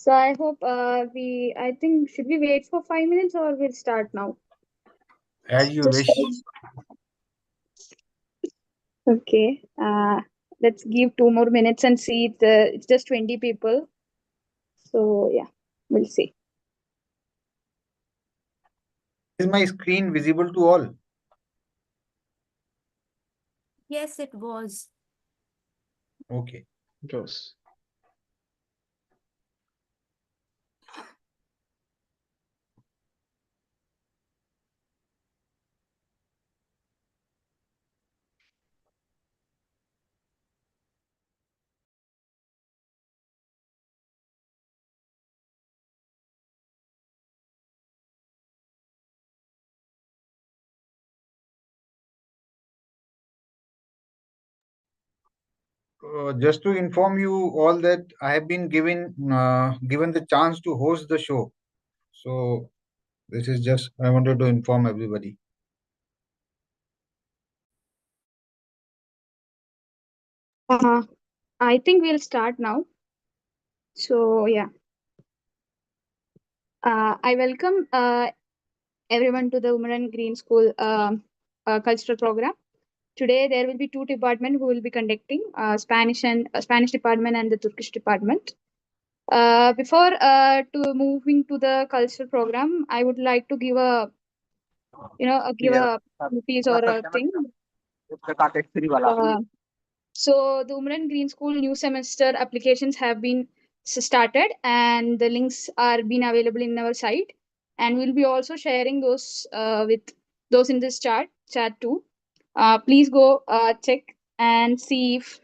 So I hope I think, should we wait for 5 minutes or we'll start now? As you Just wish. okay. Let's give 2 more minutes and see. It's just 20 people. So yeah, we'll see. Is my screen visible to all? Yes, it was. Okay. Yes. Just to inform you all that I have been given the chance to host the show. So this is just I wanted to inform everybody. Uh, I think we'll start now. So yeah, I welcome everyone to the Umran Green School Cultural Program. Today there will be two departments who will be conducting Spanish department and the Turkish department. Before to moving to the cultural program, I would like to give a give a piece or a thing. Uh, so the Umran Green School new semester applications have been started, and the links are being available in our site, and we'll be also sharing those with those in this chat too. Please go check and see if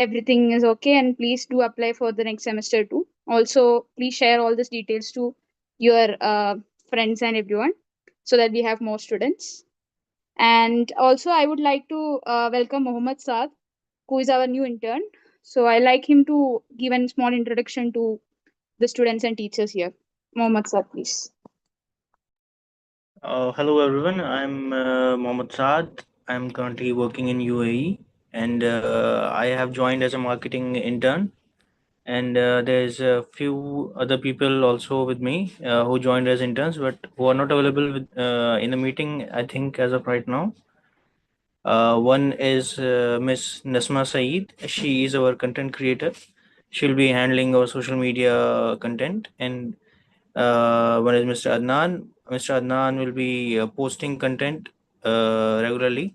everything is okay, and please do apply for the next semester too. Also, please share all these details to your friends and everyone so that we have more students. And also, I would like to welcome Mohammed Saad, who is our new intern. So I like him to give a small introduction to the students and teachers here. Mohammed Saad, please. Hello everyone, I'm Mohammed Saad. I'm currently working in UAE and I have joined as a marketing intern. And there's a few other people also with me who joined as interns but who are not available in the meeting, I think, as of right now. One is Miss Nasma Saeed. She is our content creator. She'll be handling our social media content. And one is Mr. Adnan. Mr. Adnan will be posting content regularly.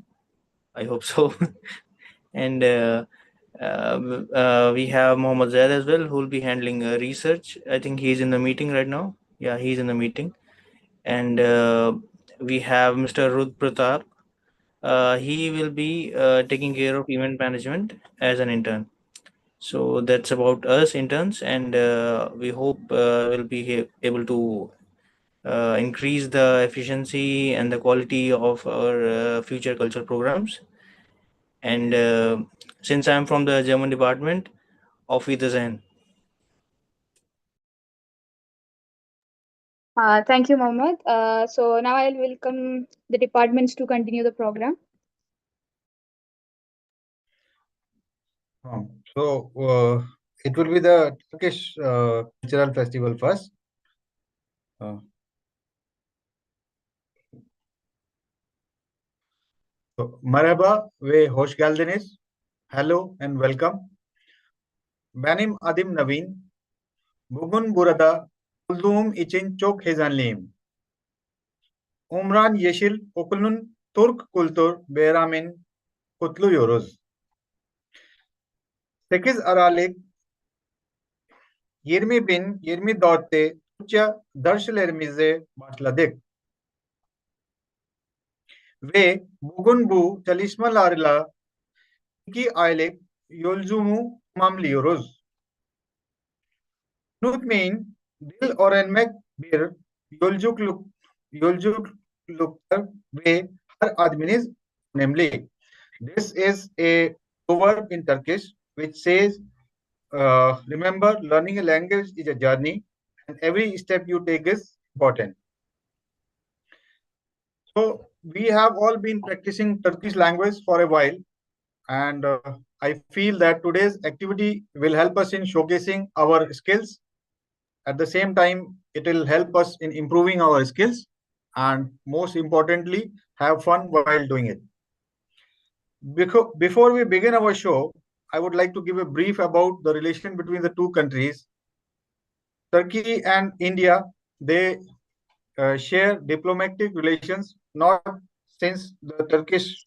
I hope so. And we have Mohammed Zaid as well, who will be handling research. I think he's in the meeting right now. Yeah, he's in the meeting. And we have Mr. Rud Pratap. He will be taking care of event management as an intern. So that's about us interns, and we hope we'll be able to increase the efficiency and the quality of our future culture programs. And since I'm from the German department, auf Wiedersehen. Thank you, Mohammed. So now I'll welcome the departments to continue the program. So it will be the Turkish cultural festival first. Merhaba ve hoş geldiniz. Hello and welcome. Benim adım Naveen. Bugün burada olduğum için çok heyecanlıyım. Umran Yeşil Okulu'nun Türk Kültür Bayramı'nı kutluyoruz. 8 Aralık 2024'te Türkçe derslerimize başladık. Ve bugün bu çalışmalarla 2 aylık yolculuğumu tamamlıyoruz. Unutmayın, dil öğrenmek bir yolculuktur ve her adımınız önemli. This is a proverb in Turkish which says, remember, learning a language is a journey and every step you take is important. So we have all been practicing Turkish language for a while, and I feel that today's activity will help us in showcasing our skills At the same time, it will help us in improving our skills and most importantly, have fun while doing it. Before we begin our show, I would like to give a brief about the relation between the two countries. Turkey and India, they share diplomatic relations not since the Turkish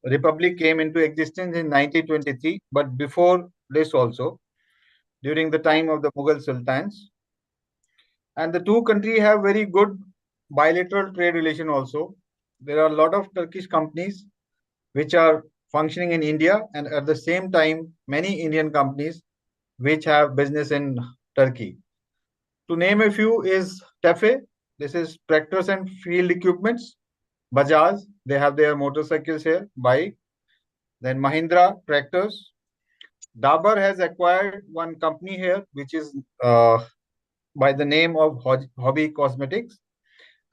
Republic came into existence in 1923, but before this also, during the time of the Mughal Sultans. And the two countries have very good bilateral trade relation also. There are a lot of Turkish companies which are functioning in India, and at the same time, many Indian companies which have business in Turkey. To name a few is Tefe, this is tractors and field equipments. Bajaj, they have their motorcycles here. Bike. Then Mahindra tractors. Dabur has acquired one company here, which is by the name of Hobby Cosmetics.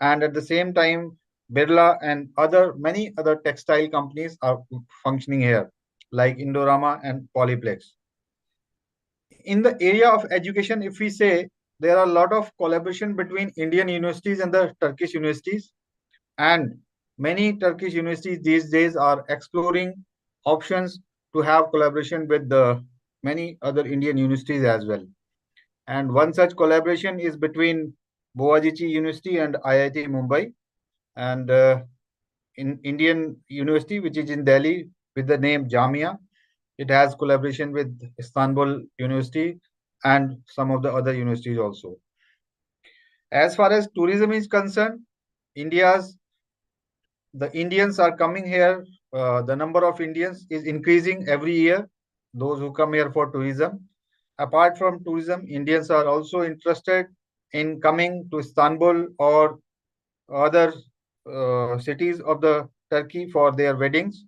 And at the same time, Birla and other many other textile companies are functioning here, like Indorama and Polyplex. In the area of education, if we say there are a lot of collaboration between Indian universities and the Turkish universities, and many Turkish universities these days are exploring options to have collaboration with the many other Indian universities as well. And one such collaboration is between Boazici University and IIT Mumbai, and in Indian University, which is in Delhi, with the name Jamia. It has collaboration with Istanbul University and some of the other universities also. As far as tourism is concerned, India's the Indians are coming here. The number of Indians is increasing every year. Those who come here for tourism. Apart from tourism, Indians are also interested in coming to Istanbul or other cities of the Turkey for their weddings.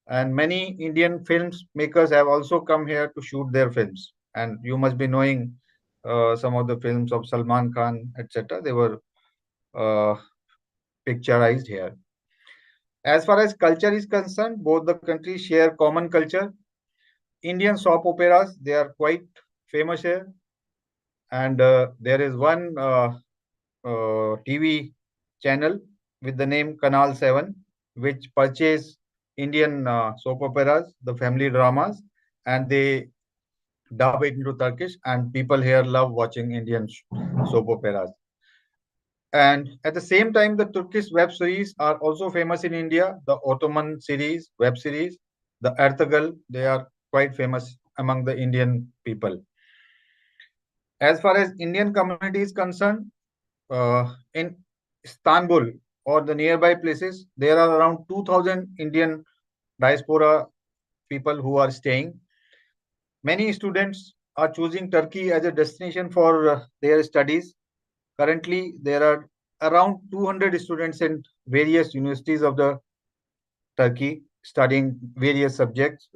And many Indian films makers have also come here to shoot their films. And you must be knowing some of the films of Salman Khan, etc. They were uh, picturized here. As far as culture is concerned, both the countries share common culture. Indian soap operas, they are quite famous here. And there is one TV channel with the name Canal 7, which purchase Indian soap operas, the family dramas, and they dub it into Turkish, and people here love watching Indian soap operas. And at the same time, the Turkish web series are also famous in India. The Ottoman series, web series, the Ertugrul, they are quite famous among the Indian people. As far as Indian community is concerned, in Istanbul or the nearby places, there are around 2,000 Indian diaspora people who are staying. Many students are choosing Turkey as a destination for their studies. Currently, there are around 200 students in various universities of the Turkey studying various subjects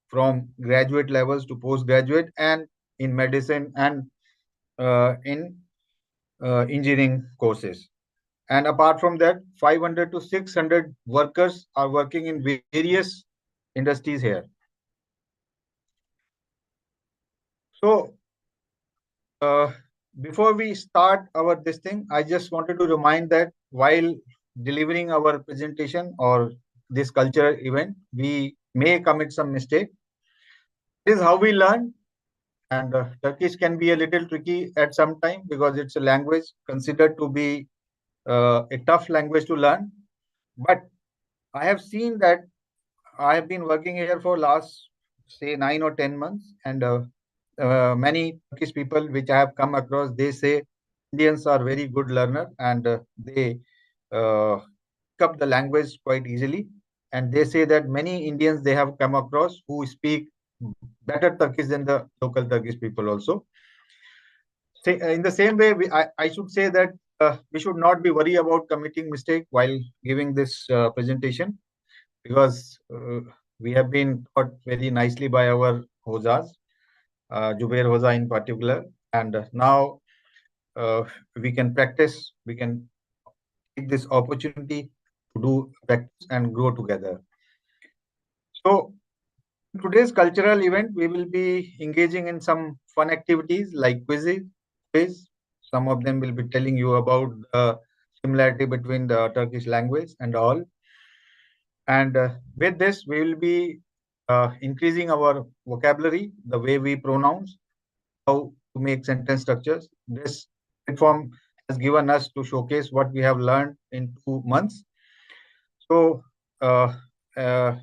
from graduate levels to postgraduate and in medicine and in engineering courses. And apart from that, 500 to 600 workers are working in various industries here. So, uh, before we start our this thing, I just wanted to remind that while delivering our presentation or this cultural event, we may commit some mistake. This is how we learn, and Turkish can be a little tricky at some time because it's a language considered to be a tough language to learn. But I have seen that I have been working here for last say 9 or 10 months, and many Turkish people which I have come across, they say Indians are very good learner and they pick up the language quite easily. And they say that many Indians they have come across who speak better Turkish than the local Turkish people also. Say, in the same way, I should say that we should not be worried about committing mistake while giving this presentation because we have been taught very nicely by our Hozas, Jubair Hoza in particular, and now we can practice, we can take this opportunity to do practice and grow together. So, today's cultural event, we will be engaging in some fun activities like quizzes, quiz. Some of them will be telling you about the similarity between the Turkish language and all. And with this, we will be increasing our vocabulary, the way we pronounce, how to make sentence structures. This platform has given us to showcase what we have learned in 2 months. So, uh, uh,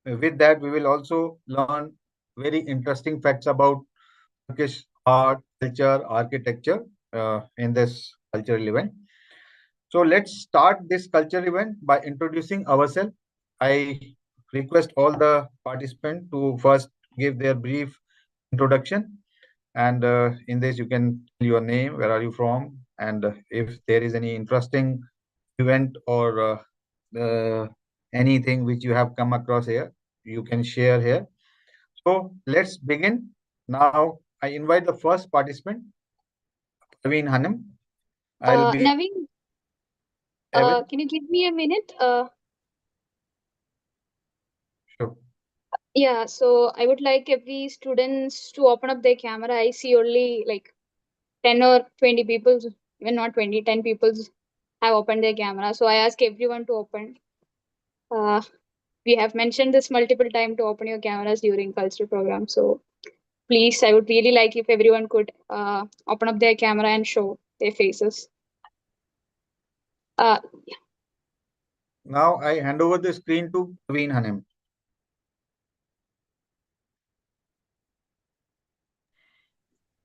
with that, we will also learn very interesting facts about Turkish art, culture, architecture in this cultural event. So let's start this cultural event by introducing ourselves. I request all the participants to first give their brief introduction. And in this, you can tell your name, where are you from, and if there is any interesting event or anything which you have come across here, you can share here. So let's begin. Now, I invite the first participant, Praveen Hanum. I'll be Naveen, Evan. can you give me a minute? Sure. Yeah, so I would like every students to open up their camera. I see only like 10 or 20 people, even not 20, 10 people have opened their camera. So I ask everyone to open. Uh, we have mentioned this multiple times to open your cameras during cultural program. So please, I would really like if everyone could open up their camera and show their faces. Uh, Now I hand over the screen to Praveen Hanum.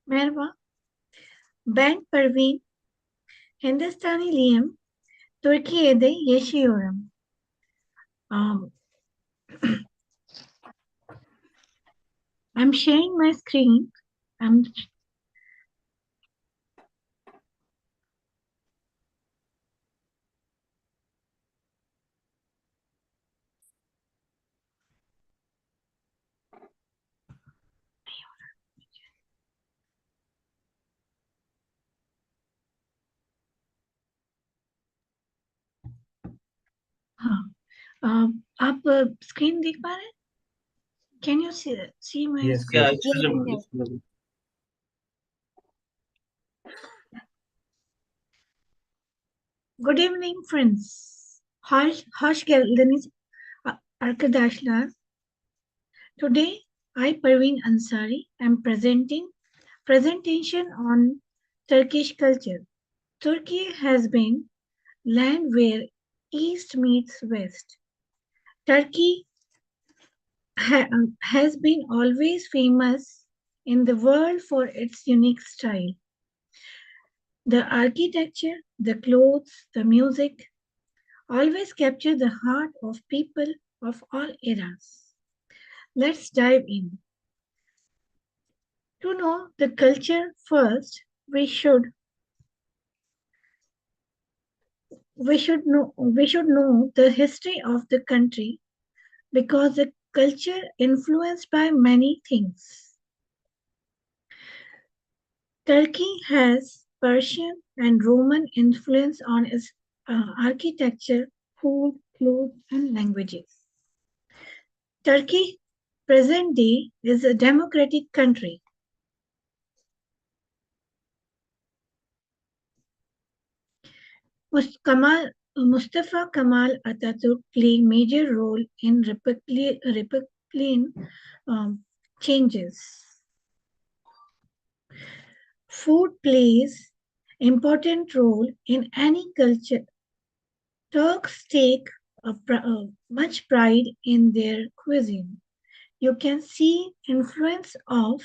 Merhaba, ben Pervin, Hindistaniliyim, Türkiye'de yaşıyorum. I'm sharing my screen. आप screen देख पा रहे हैं? Can you see my Yes, screen? Yeah, yes. it's visible. It's visible. Good evening, friends. Hoş geldiniz arkadaşlar. Today, I, Perveen Ansari, am presentation on Turkish culture. Turkey has been land where East meets West. Turkey has been always famous in the world for its unique style. The architecture, the clothes, the music always capture the heart of people of all eras. Let's dive in. To know the culture first, we should know the history of the country because the culture influenced by many things. Turkey has Persian and Roman influence on its architecture, food, clothes, and languages. Turkey, present day, is a democratic country. Mustafa Kemal Atatürk played major role in Republican changes. Food plays important role in any culture. Turks take much pride in their cuisine. You can see influence of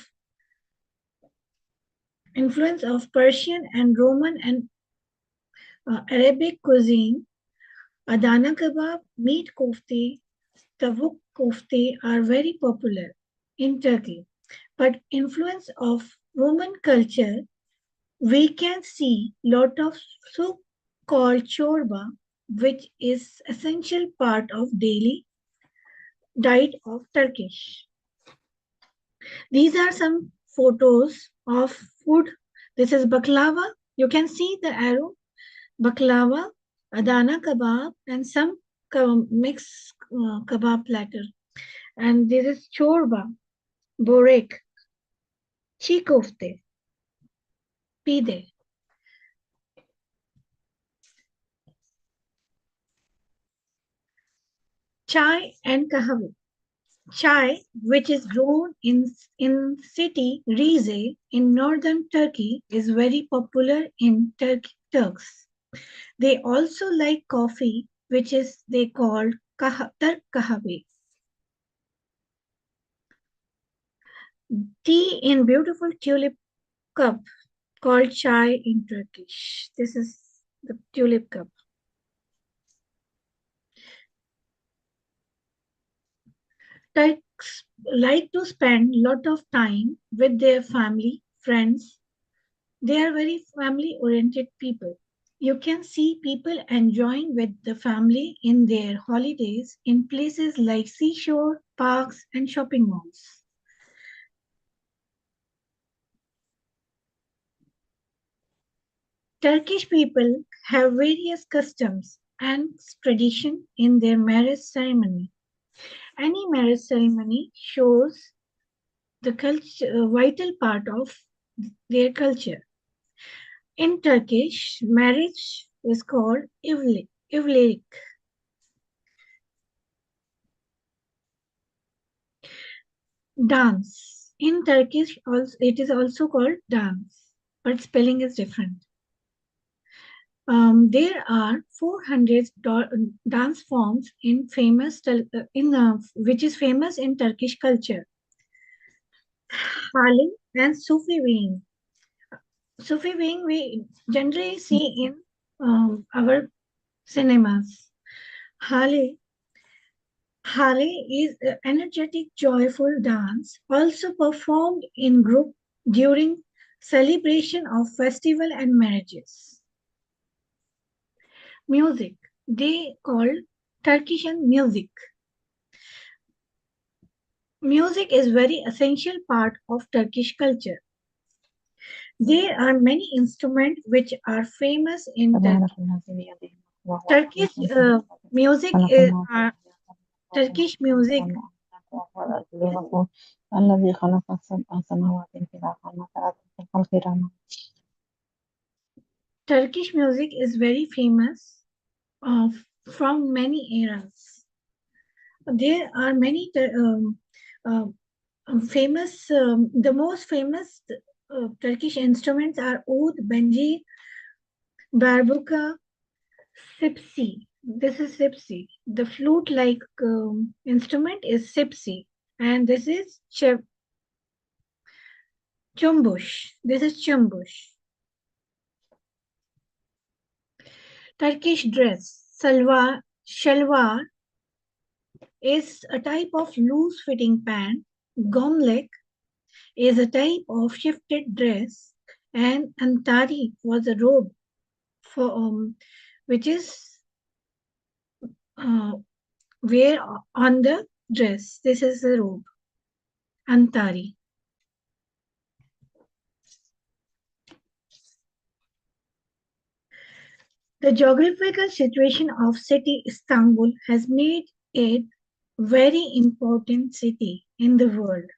Persian and Roman and Arabic cuisine. Adana kebab, meat kofte, tavuk kofte are very popular in Turkey. But influence of Roman culture, we can see lot of soup called chorba, which is essential part of daily diet of Turkish. These are some photos of food. This is baklava. You can see the arrow. Baklava, Adana kebab, and some mixed kebab platter. And this is chorba, borek, chi kofte. pide. Chai and kahwa. Chai, which is grown in city Rize in northern Turkey, is very popular in Turks. They also like coffee, which is they called Turk kahve. Tea in beautiful tulip cup called chai in Turkish. This is the tulip cup. Turks like to spend lot of time with their family, friends. They are very family oriented people. You can see people enjoying with the family in their holidays in places like seashore, parks, and shopping malls. Turkish people have various customs and tradition in their marriage ceremony. Any marriage ceremony shows the vital part of their culture. In Turkish, marriage is called evlilik. Dance. In Turkish, also, it is also called dance, but spelling is different. There are 400 dance forms in which is famous in Turkish culture. Hali and Sufi weaving. Sufi weaving we generally see in our cinemas. Hali Hale is an energetic, joyful dance, also performed in group during celebration of festival and marriages. Music. They call Turkish and music. Music is very essential part of Turkish culture. There are many instruments which are famous in Turkey. Turkish music is Turkish music. الذي خلق سبع سماوات طباقا ما ترى في خلق الرحمن. Turkish music is very famous from many eras. There are many famous, the most famous Turkish instruments are oud, benji, barbuka, sipsi. This is sipsi. The flute-like instrument is sipsi, and this is chumbush. This is chumbush. Turkish dress, shalwar is a type of loose-fitting pant. Gomlek is a type of shifted dress, and antari was a robe for which is wear on the dress. This is a robe, antari. The geographical situation of city Istanbul has made it very important city in the world.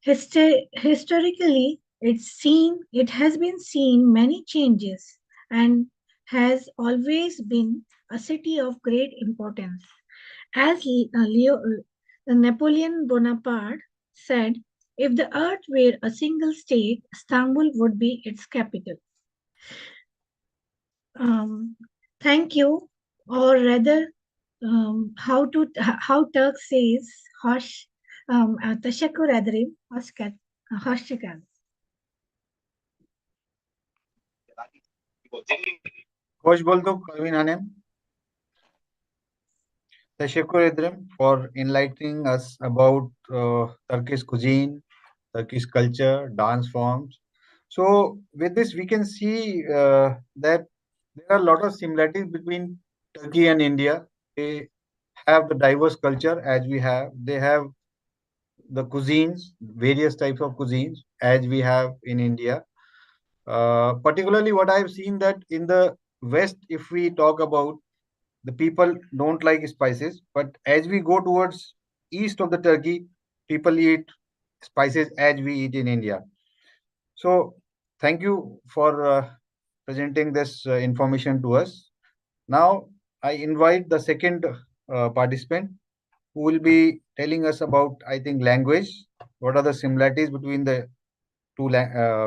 Historically, it has been seen many changes and has always been a city of great importance. As Napoleon Bonaparte said, if the earth were a single state, Istanbul would be its capital. Thank you, or rather, how Turk says, hoş, teşekkür ederim, hoş geldin. Hoş bulduk, Parveen Hanem. Teşekkür ederim for enlightening us about Turkish cuisine, Turkish culture, dance forms. So with this, we can see that there are a lot of similarities between Turkey and India. They have the diverse culture as we have. They have the cuisines, various types of cuisines as we have in India. Particularly, what I've seen that in the West, if we talk about the people don't like spices, but as we go towards east of the Turkey, people eat spices as we eat in India. So, thank you for presenting this information to us. Now, I invite the second participant who will be telling us about, I think, language. What are the similarities between the two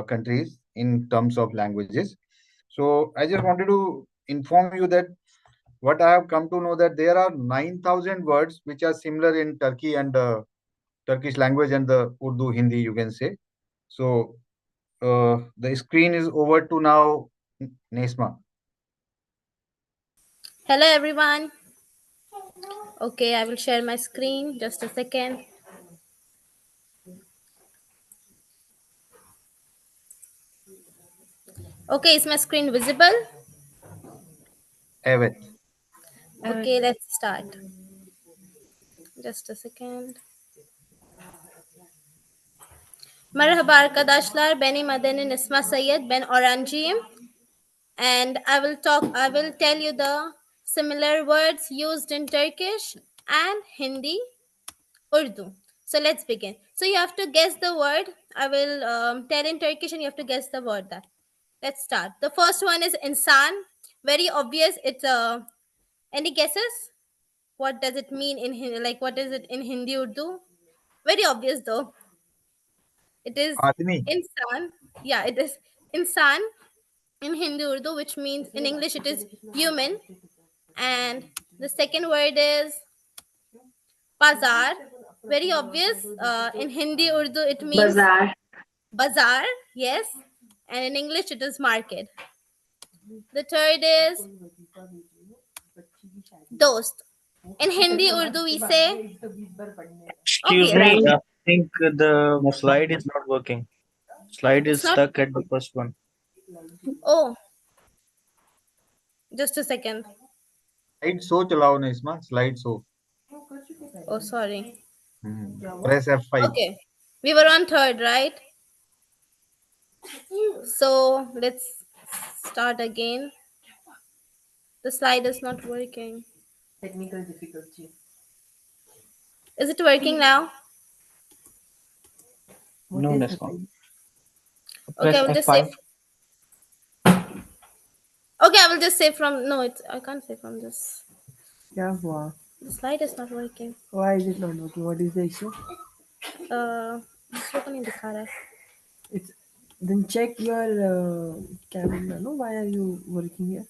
countries in terms of languages? So, I just wanted to inform you that what I have come to know that there are 9,000 words which are similar in Turkey and Turkish language and the Urdu Hindi, you can say. So, the screen is over to now, Nesma. Hello everyone. Okay, I will share my screen. Just a second. Okay, is my screen visible? Evet. Okay, let's start. Just a second. Merhaba arkadaşlar. Benim adım Nisma Sayed. Ben öğrenciyim. And I will tell you the similar words used in Turkish and Hindi, Urdu. So let's begin. So you have to guess the word. I will tell in Turkish and you have to guess the word that. Let's start. The first one is insan. Very obvious. It's any guesses? What does it mean in Hindi? Like what is it in Hindi Urdu? Very obvious though. It is Admi. insan. Yeah, it is insan in Hindi Urdu, which means in English it is human. And the second word is bazar. Very obvious. In Hindi Urdu it means bazaar. Yes. And in English it is market. The third is dost. In Hindi Urdu we say Excuse obvious. me, I think the slide is not working. Slide It's is not. stuck at the first one. Oh, just a second. Slide show chalao na isma. Slide show. Oh, sorry. Press F5. Okay. We were on third, right? So let's start again. The slide is not working. Technical difficulty. Is it working now? No, Nesma. Okay, Press I will just say. F5. Okay, I will just say from. No, it's. I can't say from this. क्या हुआ? The slide is not working. Why is it not working? What is the issue? दूसरे को नहीं दिखा रहा है. It's then check your camera. No, why are you working here?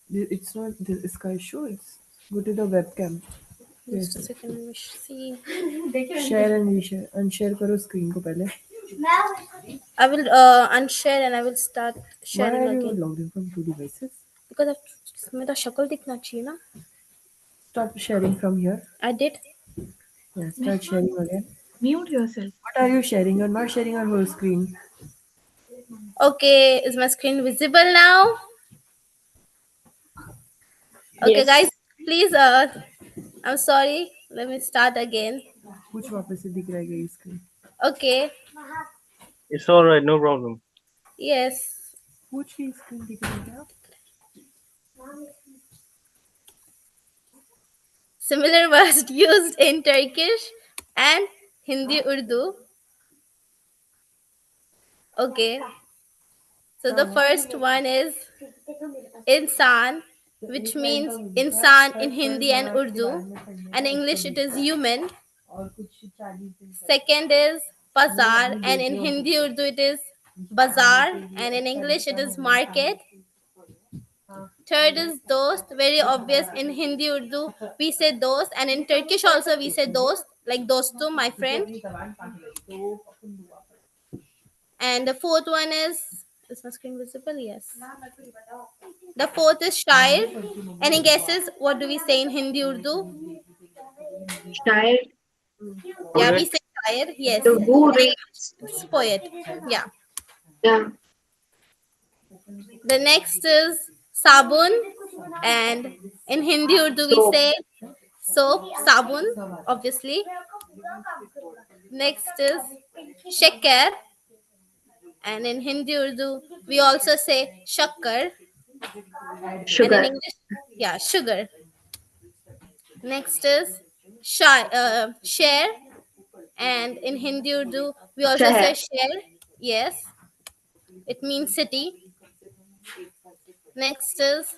It's not this इसका issue. It's go to the webcam. Just a second, let me see. Share and reshare. Unshare करो screen को पहले. I will unshare and I will start Why sharing are you again. logged in from two devices? Because मेरा शक्ल दिखना चाहिए ना. Stop sharing from here. I did. Yeah, start sharing again. Mute yourself. What are you sharing? You're not sharing our whole screen. Okay, is my screen visible now? Okay, guys, please. I'm sorry. Let me start again. कुछ वापस से दिख रहा है ये screen. Okay. It's all right, no problem. Yes. कुछ ही screen दिख रहा है क्या? Similar words used in Turkish and Hindi Urdu. Okay. So the first one is insan, which means insan in Hindi and Urdu. And English it is human. Second is bazaar, and in Hindi Urdu it is bazaar, and in English it is market. Third is dost, very obvious. In Hindi Urdu we say dost, and in Turkish also we say dost, like dostu, my friend. And the fourth one is my screen visible? Yes. The fourth is shair. Any guesses? What do we say in Hindi Urdu? Child Yeah, Poet. we say shair. Yes. to who reads. It's poet. Yeah. Yeah. The next is sabun, and in Hindi Urdu we Soap. say soap, sabun, obviously. Next is sheker, and in Hindi Urdu we also say shakkar, and in Sugar. English, yeah, sugar. Next is share, and in Hindi Urdu we also say Shahar. share. Yes. It means city. Next is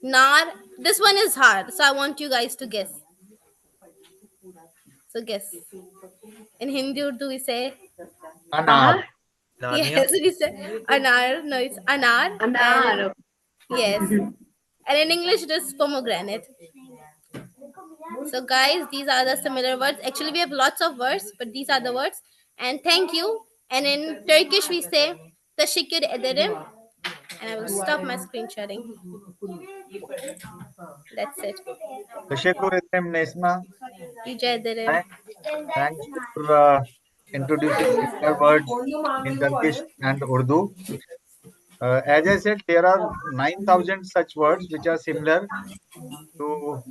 Nar. This one is hard, so I want you guys to guess. So guess. In Hindi Urdu we say Anar. Narnia. yes, we say anar. No, it's anar. And Anar. yes. And in English it is pomegranate. So guys, these are the similar words. Actually, we have lots of words, but these are the words. And thank you. And in Turkish we say teşekkür ederim. And I will stop my screen sharing. That's it. Teşekkür ederim Nesma. Rica ederim. Thanks for introducing similar words in Turkish and Urdu. As I said, there are 9,000 such words which are similar. To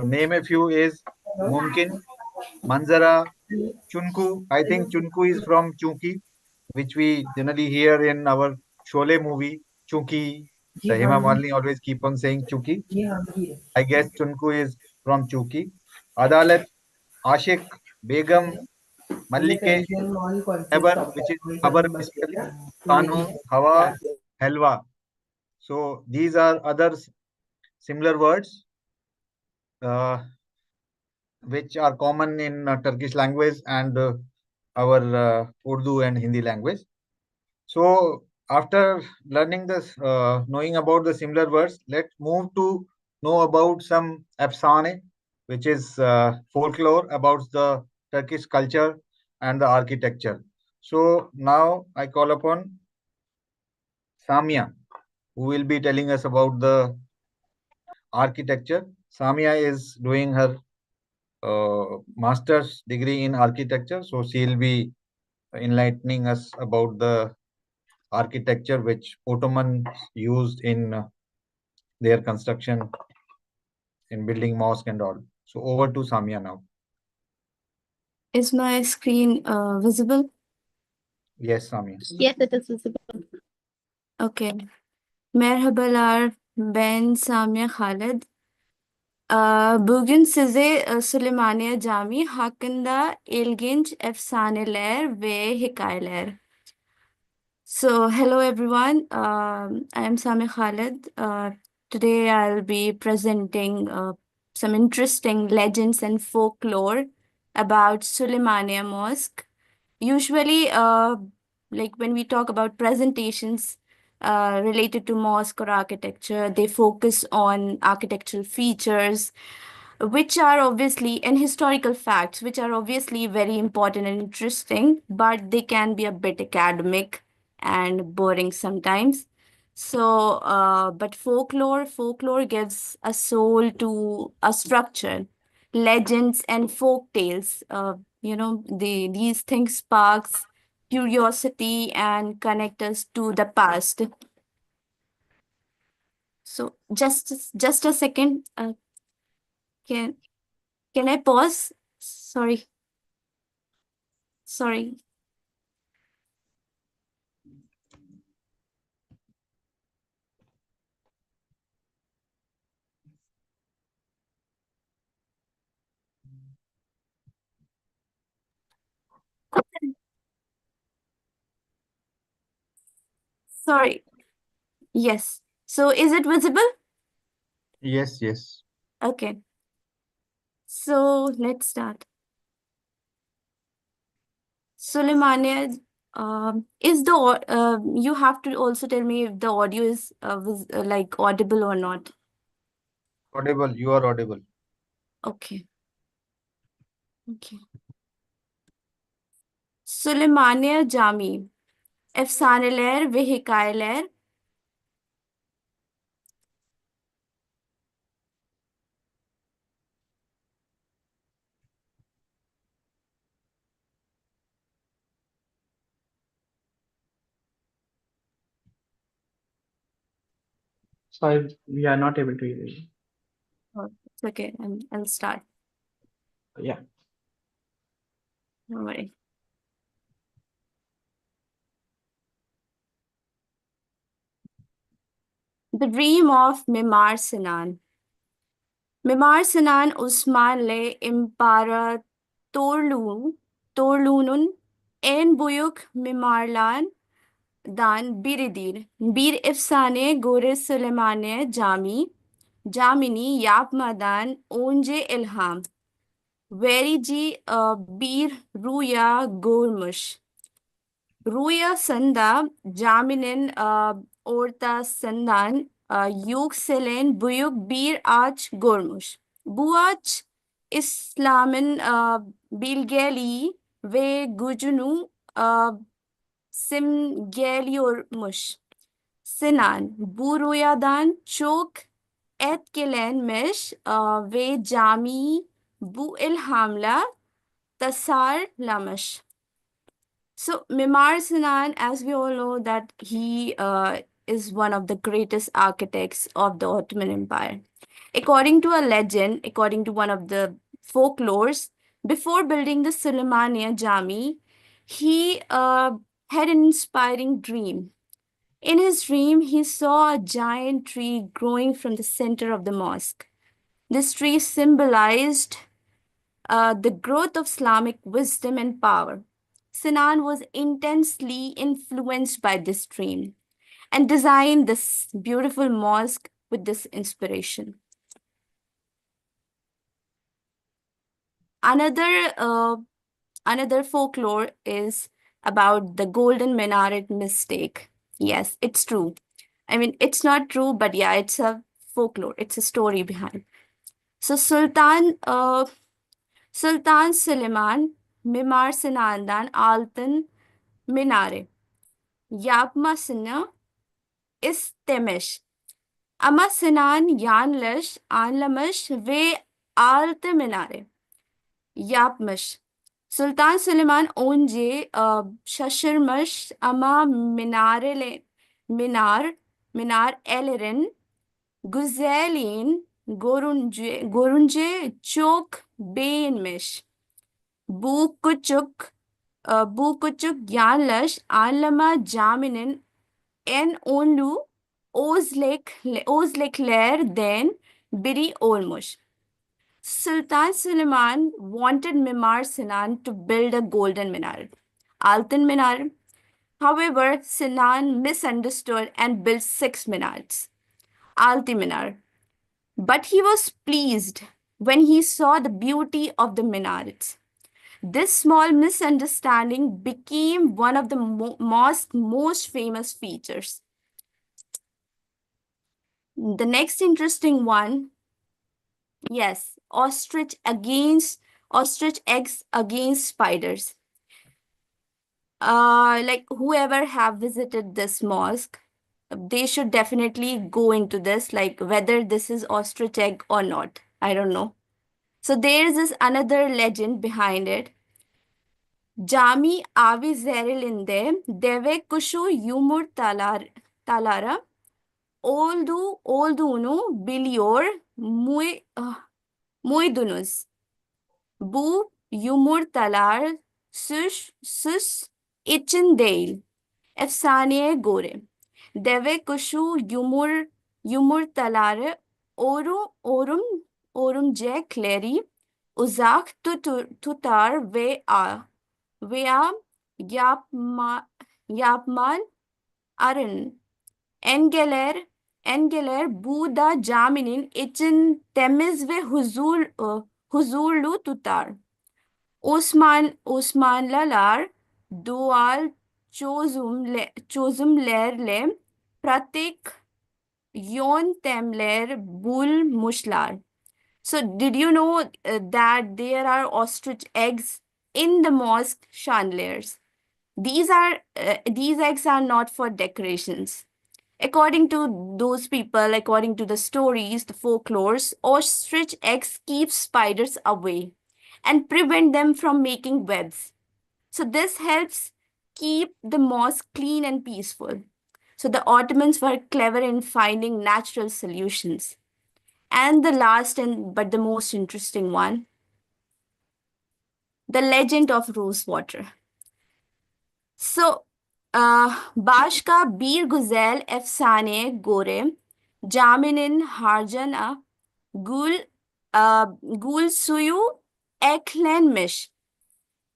name a few is mumkin, manzara, chunku. I think chunku is from chunki, which we generally hear in our Sholay movie. Chunki. The Hema Malini always keep on saying chunki. I guess chunku is from chunki. Adalat, Ashik, Begum, Mallike, Ever, which is Abar basically, Kanun, Hawa, Helwa. So these are other similar words which are common in Turkish language and our Urdu and Hindi language. So after learning this, knowing about the similar words, let's move to know about some efsane, which is folklore about the Turkish culture and the architecture. So now I call upon Samia, who will be telling us about the architecture. Samia is doing her master's degree in architecture, so she'll be enlightening us about the architecture which Ottomans used in their construction in building mosque and all. So over to Samia now. Is my screen visible? Yes, Samia. Yes, it is visible. Okay. Merhabalar, ben Samia Khalid. Bugün size Süleymaniye Camii hakkında ilginç efsaneler ve hikayeler. So, hello everyone. I am Samia Khalid. Today I'll be presenting some interesting legends and folklore about Süleymaniye Mosque. Usually, like when we talk about presentations related to mosque or architecture, they focus on architectural features, which are obviously, and historical facts, which are obviously very important and interesting, but they can be a bit academic and boring sometimes. So, but folklore gives a soul to a structure. Legends and folk tales, these things sparks curiosity and connect us to the past. So just a second. Can I pause? Sorry. Sorry. Yes. So is it visible? Yes, yes. Okay. So let's start. Suleimania, is you have to also tell me if the audio is like audible or not. Audible, you are audible. Okay. Süleymaniye Camii, efsaneler ve hikayeler. Sorry, we are not able to hear you. Oh, it's okay. I'll start. Yeah. Don't worry. The Dream of Mimar Sinan. Mimar Sinan Osmanlı İmparatorluğu, en büyük mimarlar dan biridir. Bir efsane Gore Süleymaniye Camini yapmadan önce ilham verici bir rüya görmüş. Rüyasında caminin ortasından yükselen büyük bir ağaç görmüş. Bu ağaç İslam'ın bilgeliği ve gücünü simgeliyormuş. Sinan bu rüyadan çok etkilenmiş ve camiyi bu ilhamla tasarlamış. So Mimar Sinan, as we all know, that he is one of the greatest architects of the Ottoman Empire. According to a legend, according to one of the folklores, before building the Suleymaniye Jami, he had an inspiring dream. In his dream, he saw a giant tree growing from the center of the mosque. This tree symbolized the growth of Islamic wisdom and power. Sinan was intensely influenced by this dream and designed this beautiful mosque with this inspiration. Another folklore is about the golden minaret mistake. Yes, it's true. I mean, it's not true, but yeah, it's a folklore. It's a story behind. So Sultan Suleiman Mimar Sinan'dan altın minare yapmasını istemiş. Ama Sinan yanlış anlamış ve altı minare yapmış. Sultan Süleyman önce şaşırmış ama minarelerin güzelliğin görünce çok beğenmiş. Bu küçük yanlış anlama caminin en ünlü özleklerden biri olmuş. Sultan Suleiman wanted Mimar Sinan to build a golden minaret, altın minaret. However, Sinan misunderstood and built 6 minarets, altı minar. But he was pleased when he saw the beauty of the minarets. This small misunderstanding became one of the mosque's most famous features. The next interesting one, yes, ostrich eggs against spiders. Like whoever have visited this mosque, they should definitely go into this, like whether this is ostrich egg or not. I don't know. So there is this another legend behind it. Cami avi zerilinde deve kuşu yumurtalara olduğunu biliyor muydunuz? Bu yumurtalar süs için değil. Efsaneye göre deve kuşu yumurtaları örümcekleri uzak tutar veya yapman engeller bu da caminin için temiz ve huzurlu tutar. Osmanlılar doğal çözümlerle pratik yöntemler bulmuşlar. So did you know that there are ostrich eggs in the mosque chandeliers? These eggs are not for decorations. According to those people, according to the stories, the folklores, ostrich eggs keep spiders away and prevent them from making webs. So this helps keep the mosque clean and peaceful. So the Ottomans were clever in finding natural solutions. And the last but the most interesting one, the legend of rose water. So başka bir güzel efsane göre caminin harcına gül suyu eklenmiş.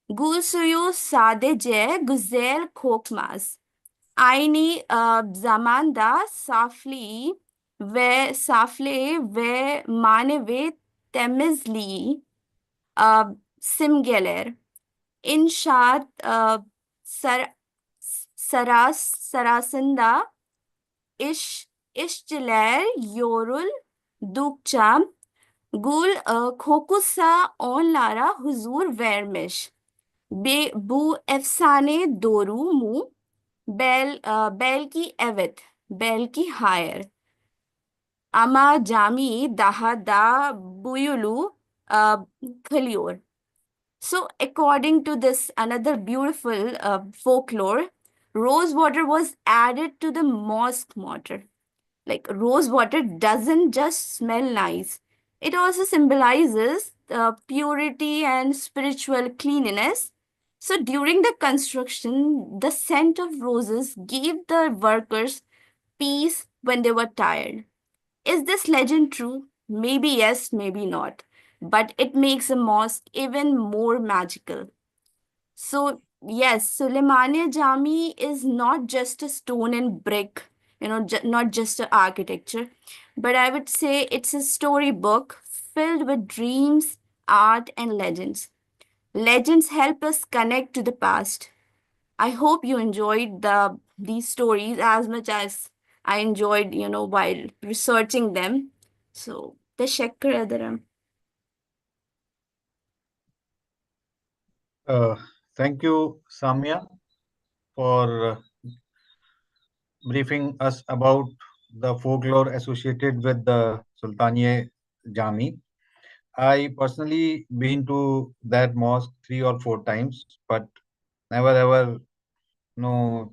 Gül suyu sadece güzel kokmaz. Aynı zamanda saflığı ve manevi temizliği e, simgeler. İnşaat sar, sırasında işçiler yoruldukça gül kokusu onlara huzur vermiş. Bu efsane doğru mu? Belki evet, belki hayır. Ama cami daha da büyülü e, kılıyor. So, according to this, another beautiful folklore, rose water was added to the mosque mortar. Like, rose water doesn't just smell nice, it also symbolizes purity and spiritual cleanliness. So, during the construction, the scent of roses gave the workers peace when they were tired. Is this legend true? Maybe yes, maybe not. But it makes a mosque even more magical. So, yes, Suleimania Jami is not just a stone and brick, not just a architecture, but I would say it's a storybook filled with dreams, art, and legends. Legends help us connect to the past. I hope you enjoyed these stories as much as I enjoyed, while researching them. So, teşekkür ederim. Thank you, Samya, for briefing us about the folklore associated with the Sultaniye Jami. I personally been to that mosque 3 or 4 times, but never ever know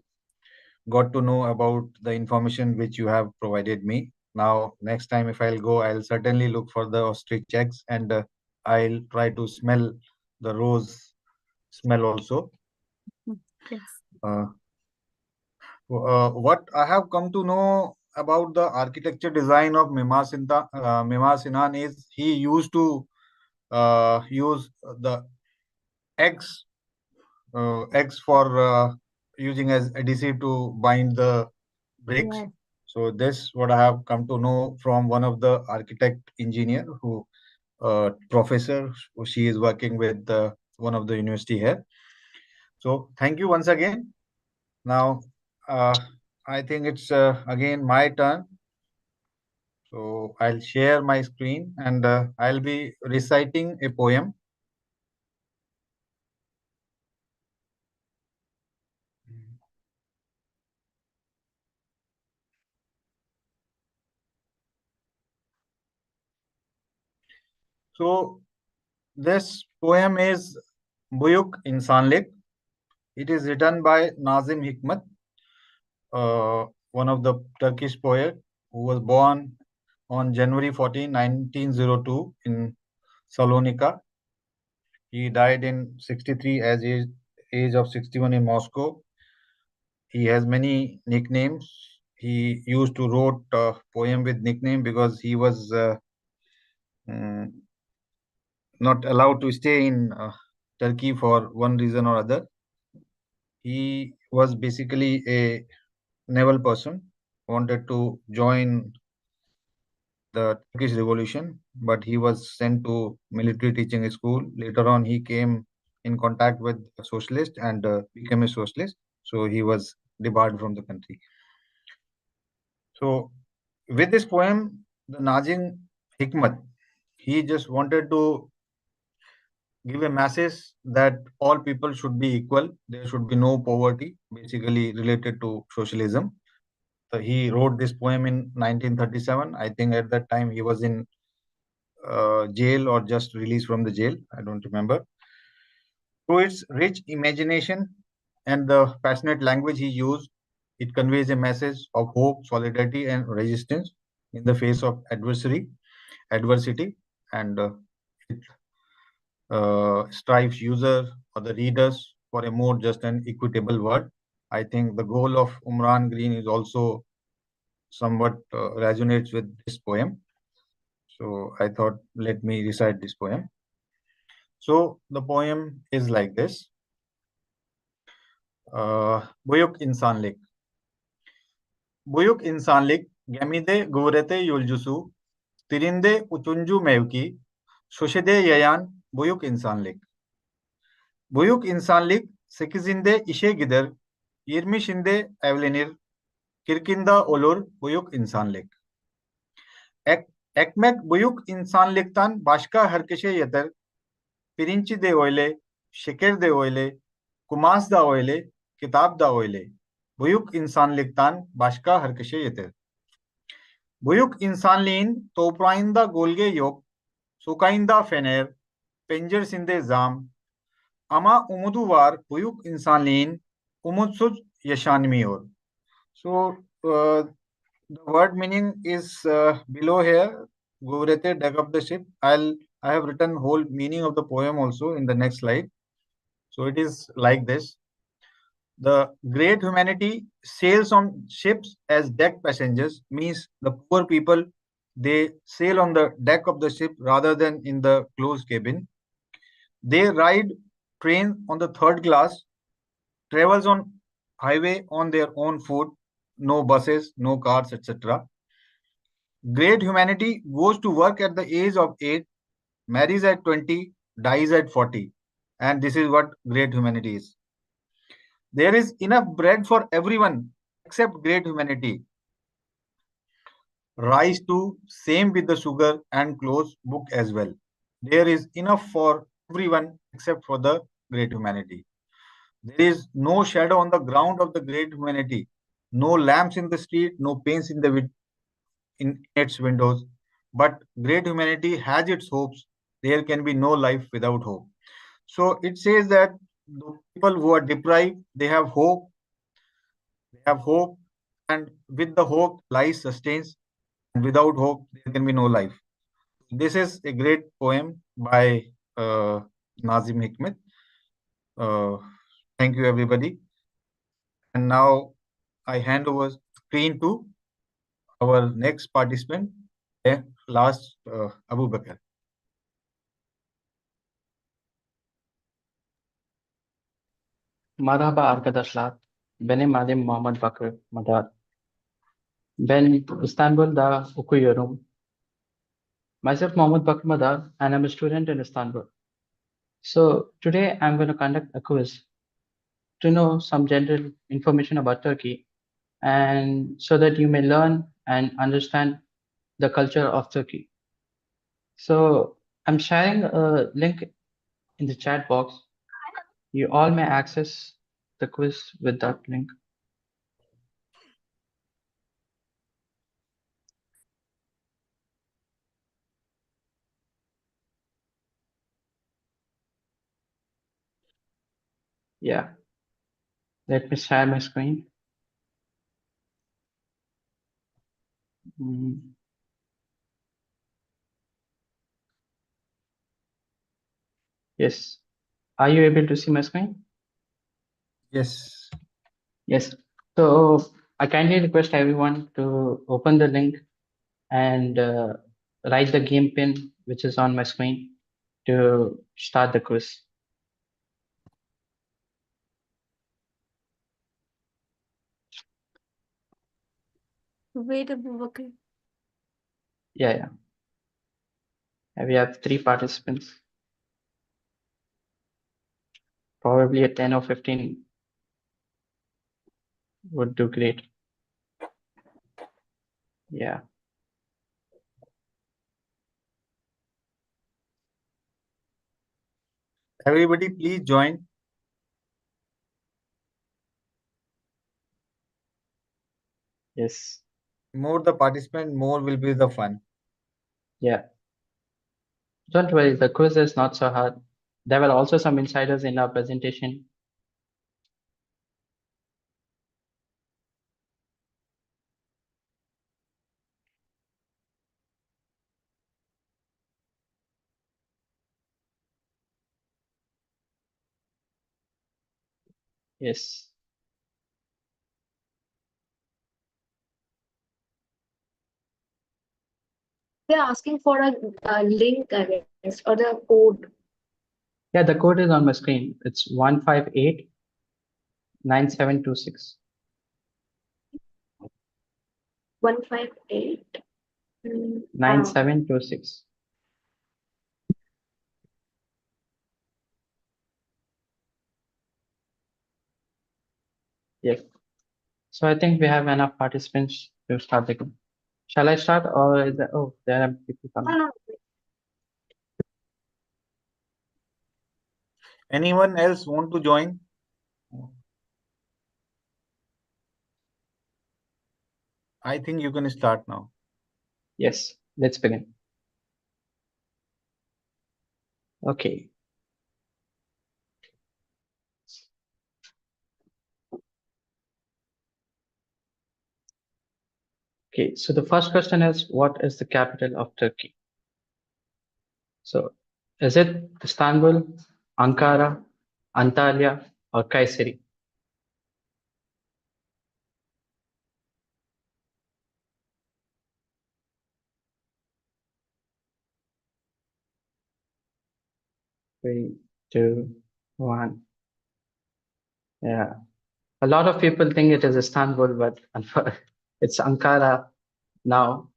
got to know about the information which you have provided me. Now, next time if I'll go, I'll certainly look for the ostrich eggs and I'll try to smell the rose smell also. Yes. What I have come to know about the architecture design of Mimar Sinan is he used to use the eggs for using as adhesive to bind the bricks. Yes. So this what I have come to know from one of the architect engineer who professor. She is working with one of the university here. So thank you once again. Now I think it's again my turn. So I'll share my screen and I'll be reciting a poem. So this poem is Buyuk İnsanlık. It is written by Nazim Hikmat, one of the Turkish poet who was born on January 14, 1902 in Salonika. He died in 63 as age of 61 in Moscow. He has many nicknames. He used to wrote poem with nickname because he was not allowed to stay in Turkey for one reason or other. He was basically a naval person, wanted to join the Turkish Revolution, but he was sent to military teaching school. Later on, he came in contact with a socialist and became a socialist. So he was debarred from the country. So with this poem, the Nazim Hikmat, he just wanted to give a message that all people should be equal. There should be no poverty, basically related to socialism. So he wrote this poem in 1937. I think at that time he was in jail or just released from the jail. I don't remember. Through its rich imagination and the passionate language he used, it conveys a message of hope, solidarity, and resistance in the face of adversity, and it strives user or the readers for a more just and equitable world. I think the goal of Umran Green is also somewhat resonates with this poem. So I thought, let me recite this poem. So the poem is like this. Buyuk İnsanlık. Buyuk insanlık, gemide guvrete yolcusu, tirinde uçuncu mevki, şoşede yayan buyuk insanlık. Buyuk insanlık 8'inde işe gider, 20'sinde evlenir, 40'ında olur buyuk insanlık. Ekmek buyuk insanlıktan başka herkese yeter. Pirinci de öyle, şeker de öyle, kumaş da öyle, kitap da öyle. Buyuk insanlıktan başka herkese yeter. Buyuk insanlığın toprağında gölge yok, sokağında fener, penceresinde zam. Ama umudu var, buyuk insanlığın umutsuz yaşanmıyor. So, the word meaning is below here. Guvrete, deck up the ship. I have written whole meaning of the poem also in the next slide. So it is like this. The great humanity sails on ships as deck passengers, means the poor people, they sail on the deck of the ship rather than in the closed cabin. They ride train on the third class, travels on highway on their own foot, no buses, no cars, etc. Great humanity goes to work at the age of 8, marries at 20, dies at 40. And this is what great humanity is. There is enough bread for everyone except great humanity. Rice too, same with the sugar and clothes book as well. There is enough for everyone except for the great humanity. There is no shadow on the ground of the great humanity. No lamps in the street, no paints in the in its windows. But great humanity has its hopes. There can be no life without hope. So it says that the people who are deprived, they have hope. They have hope, and with the hope, life sustains. And without hope, there can be no life. This is a great poem by Nazim Hikmet. Thank you, everybody. And now I hand over screen to our next participant, last Abu Bakr. Merhaba arkadaşlar. Benim adım Muhammed Bakır Madar. Ben İstanbul'da okuyorum. Myself Muhammad Bakr Madar and I'm a student in Istanbul. So today I'm going to conduct a quiz to know some general information about Turkey and so that you may learn and understand the culture of Turkey. So I'm sharing a link in the chat box. You all may access the quiz with that link. Yeah. Let me share my screen. Yes. Are you able to see my screen? Yes. Yes. So I kindly request everyone to open the link and write the game pin which is on my screen to start the quiz. Wait, Abu Bakr. Yeah. And we have 3 participants. Probably a 10 or 15 would do great. Yeah. Everybody, please join. Yes. More the participant, more will be the fun. Yeah. Don't worry, the quiz is not so hard. There were also some insiders in our presentation. Yes. They're asking for a link, I guess, or the code. Yeah, the code is on my screen. It's 1589726. 158. 9726. Yes. So I think we have enough participants to start the game. Shall I start or is there, oh, there are people coming. No. Anyone else want to join? I think you can start now. Yes, let's begin. Okay. Okay, so the first question is, what is the capital of Turkey? So, is it Istanbul, Ankara, Antalya, or Kayseri? Three, two, one. Yeah. A lot of people think it is Istanbul, but it's Ankara now.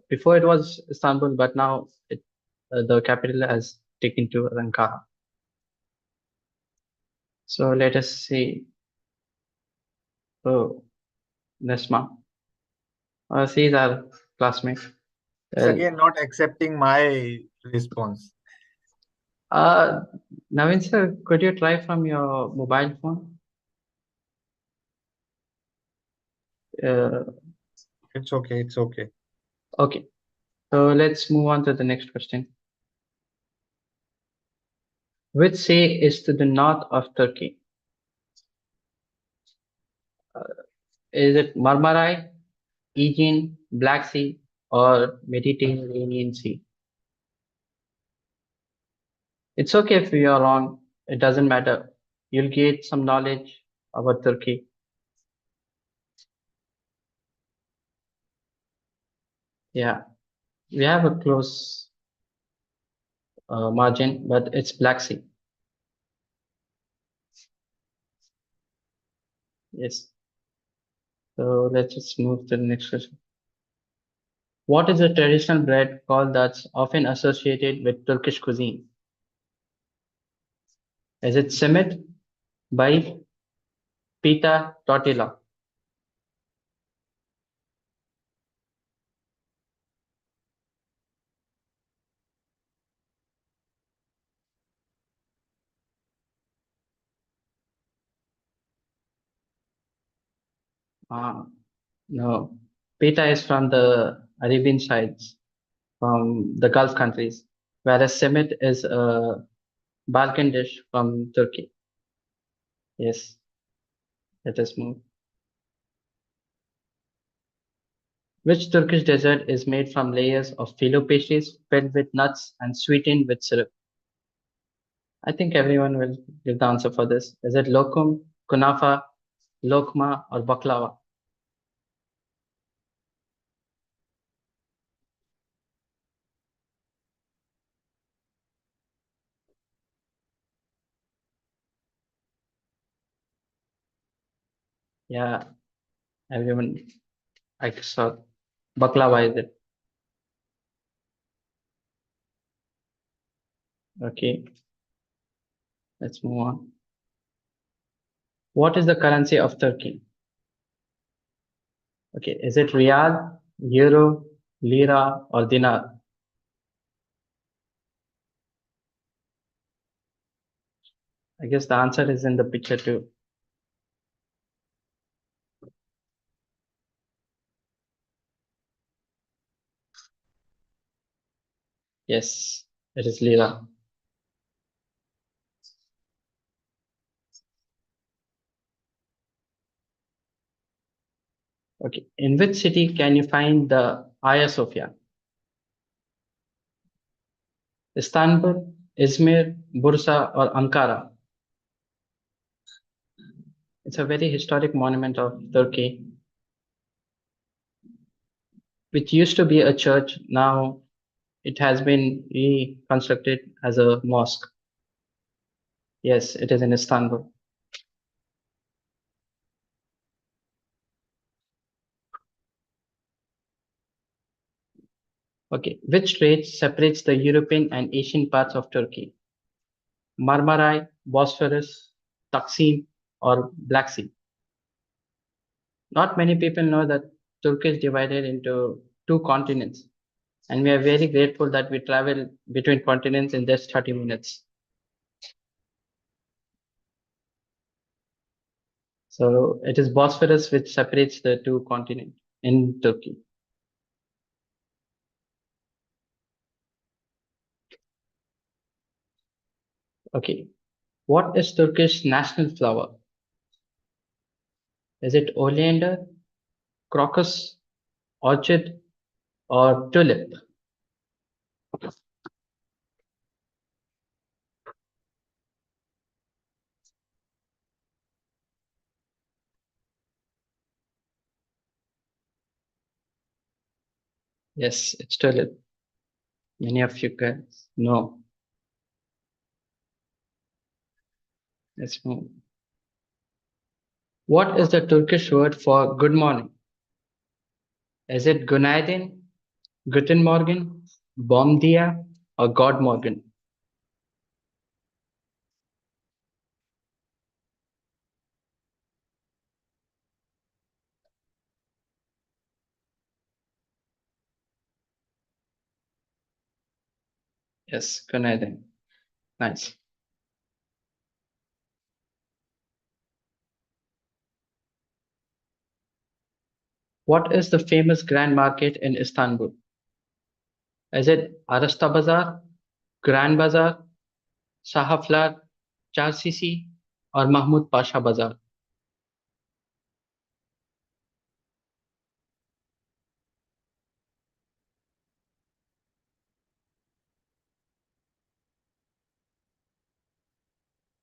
Before it was Istanbul, but now the capital has taken to Ankara. So let us see. Oh, Nesma. She's our classmate. It's again not accepting my response. Naveen sir, could you try from your mobile phone? It's okay. It's okay. Okay. So let's move on to the next question. Which sea is to the north of Turkey? Is it Marmarai, Aegean, Black Sea, or Mediterranean Sea? It's okay if we are wrong. It doesn't matter. You'll get some knowledge about Turkey. Yeah, we have a close margin, but it's Black Sea. Yes. So let's just move to the next question. What is a traditional bread called that's often associated with Turkish cuisine? Is it simit, bai, pita, tortilla? No. Pita is from the Arabian sides, from the Gulf countries, whereas simit is a Balkan dish from Turkey. Yes, let us move. Which Turkish dessert is made from layers of phyllo pastries filled with nuts and sweetened with syrup? I think everyone will give the answer for this. Is it lokum, kunafa, lokma, or baklava? Yeah, everyone, I saw baklava is it. Okay, let's move on. What is the currency of Turkey? Okay, is it Riyal, Euro, Lira, or Dinar? I guess the answer is in the picture too. Yes, it is Lira. Okay, in which city can you find the Hagia Sophia? Istanbul, Izmir, Bursa, or Ankara? It's a very historic monument of Turkey, which used to be a church. Now it has been reconstructed as a mosque. Yes, it is in Istanbul. Okay, which strait separates the European and Asian parts of Turkey? Marmaray, Bosphorus, Taksim, or Black Sea? Not many people know that Turkey is divided into two continents, and we are very grateful that we travel between continents in just 30 minutes. So it is Bosphorus which separates the two continents in Turkey. Okay, what is Turkish national flower? Is it oleander, crocus, orchid, or tulip? Yes, it's tulip. Many of you guys know. Let's move. What is the Turkish word for good morning? Is it Günaydın, Guten Morgen, Bom dia, or God Morgen? Yes, Günaydın. Nice. What is the famous grand market in Istanbul? Is it Arasta Bazaar, Grand Bazaar, Sahaflar, Charsisi, or Mahmud Pasha Bazaar?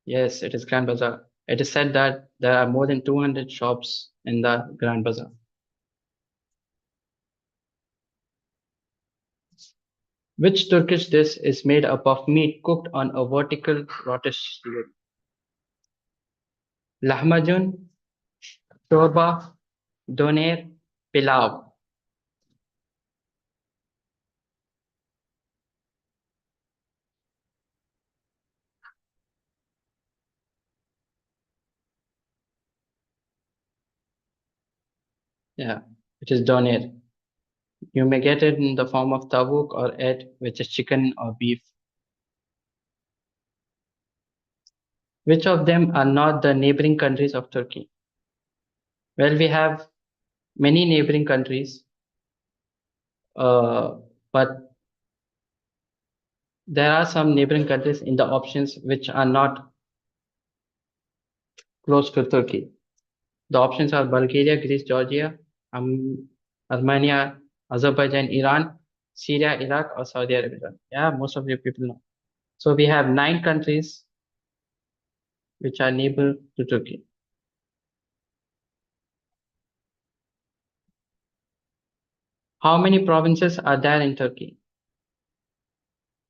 Yes, it is Grand Bazaar. It is said that there are more than 200 shops in the Grand Bazaar. Which Turkish dish is made up of meat cooked on a vertical rotish steel? Lahmacun, chorba, doner, pilav. Yeah, it is doner. You may get it in the form of tavuk or et, which is chicken or beef. Which of them are not the neighboring countries of Turkey? Well, we have many neighboring countries, but there are some neighboring countries in the options which are not close to Turkey. The options are Bulgaria, Greece, Georgia, Armenia, Azerbaijan, Iran, Syria, Iraq, or Saudi Arabia. Yeah, most of you people know. So we have 9 countries which are neighbor to Turkey. How many provinces are there in Turkey?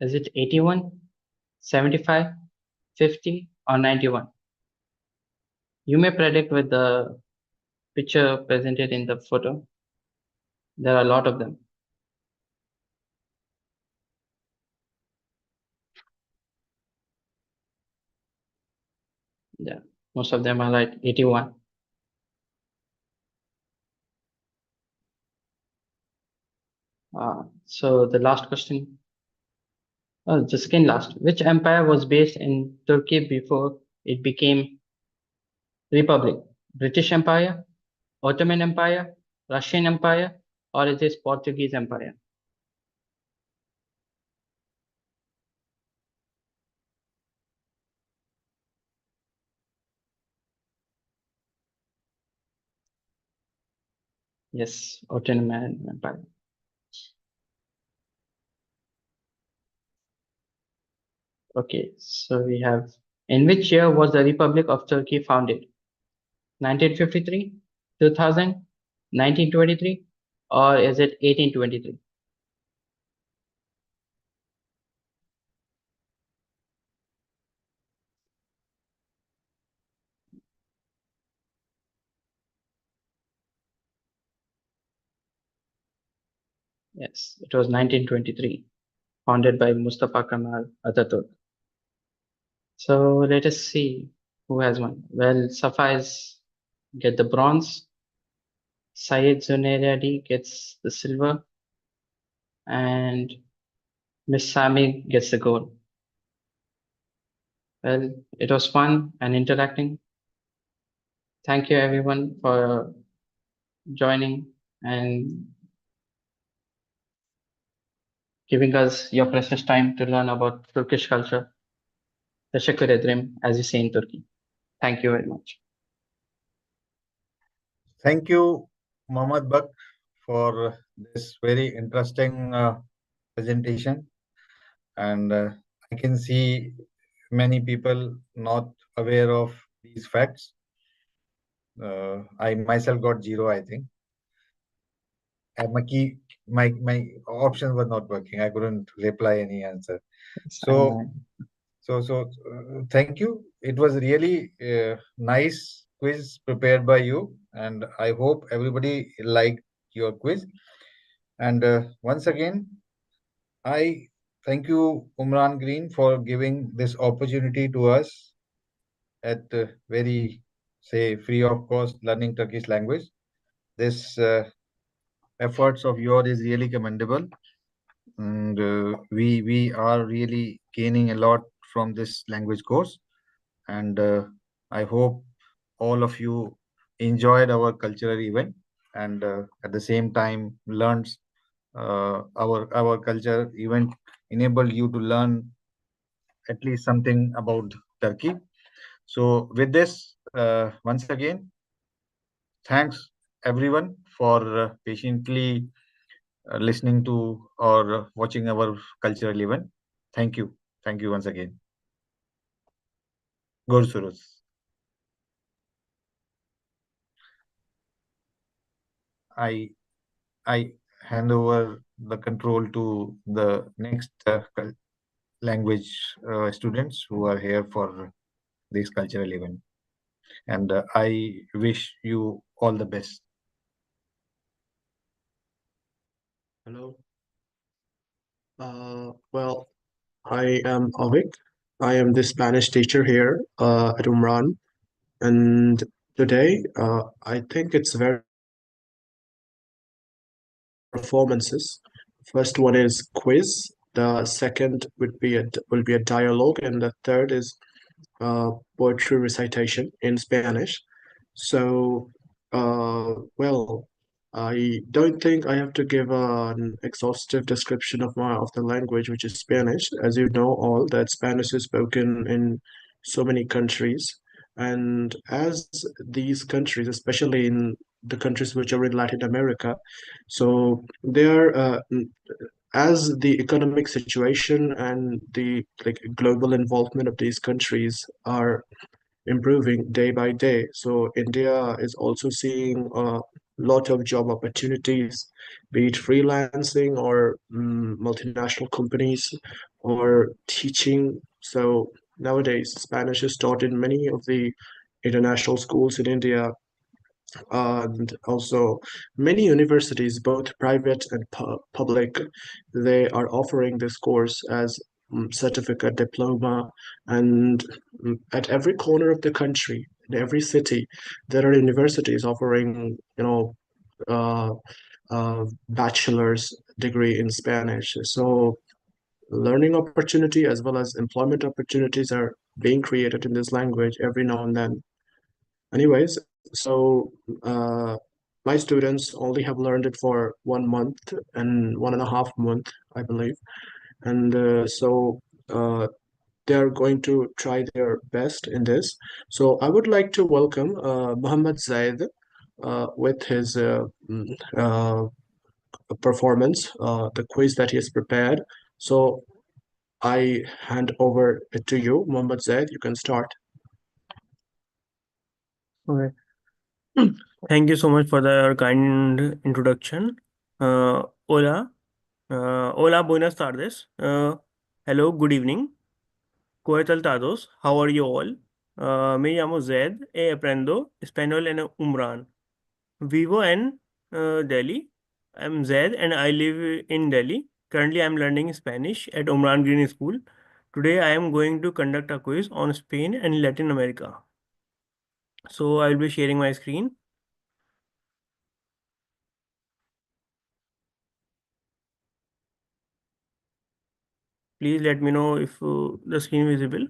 Is it 81, 75, 50, or 91? You may predict with the picture presented in the photo. There are a lot of them. Yeah, most of them are right, 81. So the last question, the second last. Which empire was based in Turkey before it became republic? British Empire, Ottoman Empire, Russian Empire, or is it Portuguese Empire? Yes, Ottoman Empire. Okay, so we have, in which year was the Republic of Turkey founded? 1953, 2000, 1923, or is it 1823? Yes, it was 1923, founded by Mustafa Kemal Atatürk. So let us see who has won. Well, Safai's get the bronze, Syed Zunairadi gets the silver, and Miss Sami gets the gold. Well, it was fun and interacting. Thank you everyone for joining and giving us your precious time to learn about Turkish culture. Teşekkür ederim, as you say in Turkey. Thank you very much. Thank you, Mohammad Bak, for this very interesting presentation. And I can see many people not aware of these facts. I myself got zero, I think. And my options were not working. I couldn't reply any answer. So thank you. It was really nice quiz prepared by you, and I hope everybody liked your quiz. And once again, I thank you, Umran Green, for giving this opportunity to us at very, say, free of cost learning Turkish language. This efforts of yours is really commendable, and we are really gaining a lot from this language course. And I hope all of you enjoyed our cultural event, and at the same time learned our culture event enabled you to learn at least something about Turkey. So with this, once again, thanks everyone for patiently listening to or watching our cultural event. Thank you. Thank you once again. Görüşürüz. I hand over the control to the next language students who are here for this cultural event. And I wish you all the best. Hello. Well, I am Avik. I am the Spanish teacher here at Umran. And today, I think it's very performances. First one is quiz. The second will be a dialogue, and the third is poetry recitation in Spanish. So, well, I don't think I have to give an exhaustive description of the language, which is Spanish. As you know all, that Spanish is spoken in so many countries, and as these countries, especially in the countries which are in Latin America, so they're as the economic situation and the global involvement of these countries are improving day by day. So India is also seeing a lot of job opportunities, be it freelancing or multinational companies or teaching. So nowadays, Spanish is taught in many of the international schools in India, and also many universities, both private and public, they are offering this course as certificate, diploma, and at every corner of the country, in every city, there are universities offering, uh, bachelor's degree in Spanish. So learning opportunity as well as employment opportunities are being created in this language every now and then. Anyways, so my students only have learned it for 1 month and 1.5 month, I believe. And they're going to try their best in this. So I would like to welcome Muhammad Zaid with his performance, the quiz that he has prepared. So I hand over it to you, Muhammad Zaid. You can start. Okay. Thank you so much for the kind introduction. Hola. Hola, buenas tardes. Hello, good evening. ¿Cómo tal todos? How are you all? Me llamo Zed e aprendo español en Umran. Vivo en Delhi. I'm Zaid and I live in Delhi. Currently, I'm learning Spanish at Umran Green School. Today, I am going to conduct a quiz on Spain and Latin America. So, I will be sharing my screen. Please let me know if the screen is visible.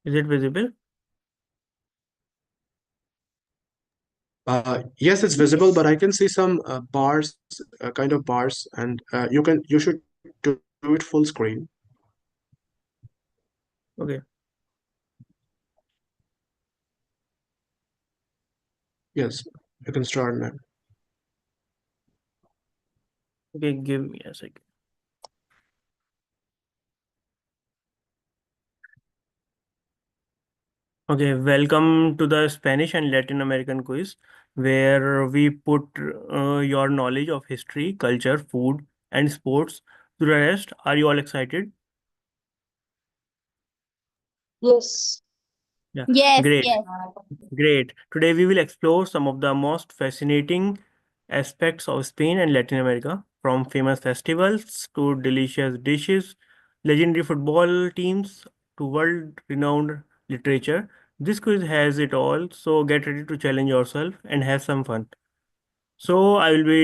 Is it visible? Yes, it's visible, but I can see some bars, kind of bars, and you should do it full screen. Okay. Yes, you can start now. Okay, give me a second. Okay, welcome to the Spanish and Latin American quiz, where we put your knowledge of history, culture, food, and sports to the rest. Are you all excited? Yes. Yeah, Yes, great. yes. Great. Today we will explore some of the most fascinating aspects of Spain and Latin America, from famous festivals to delicious dishes, legendary football teams to world-renowned literature. This quiz has it all, so get ready to challenge yourself and have some fun. So I will be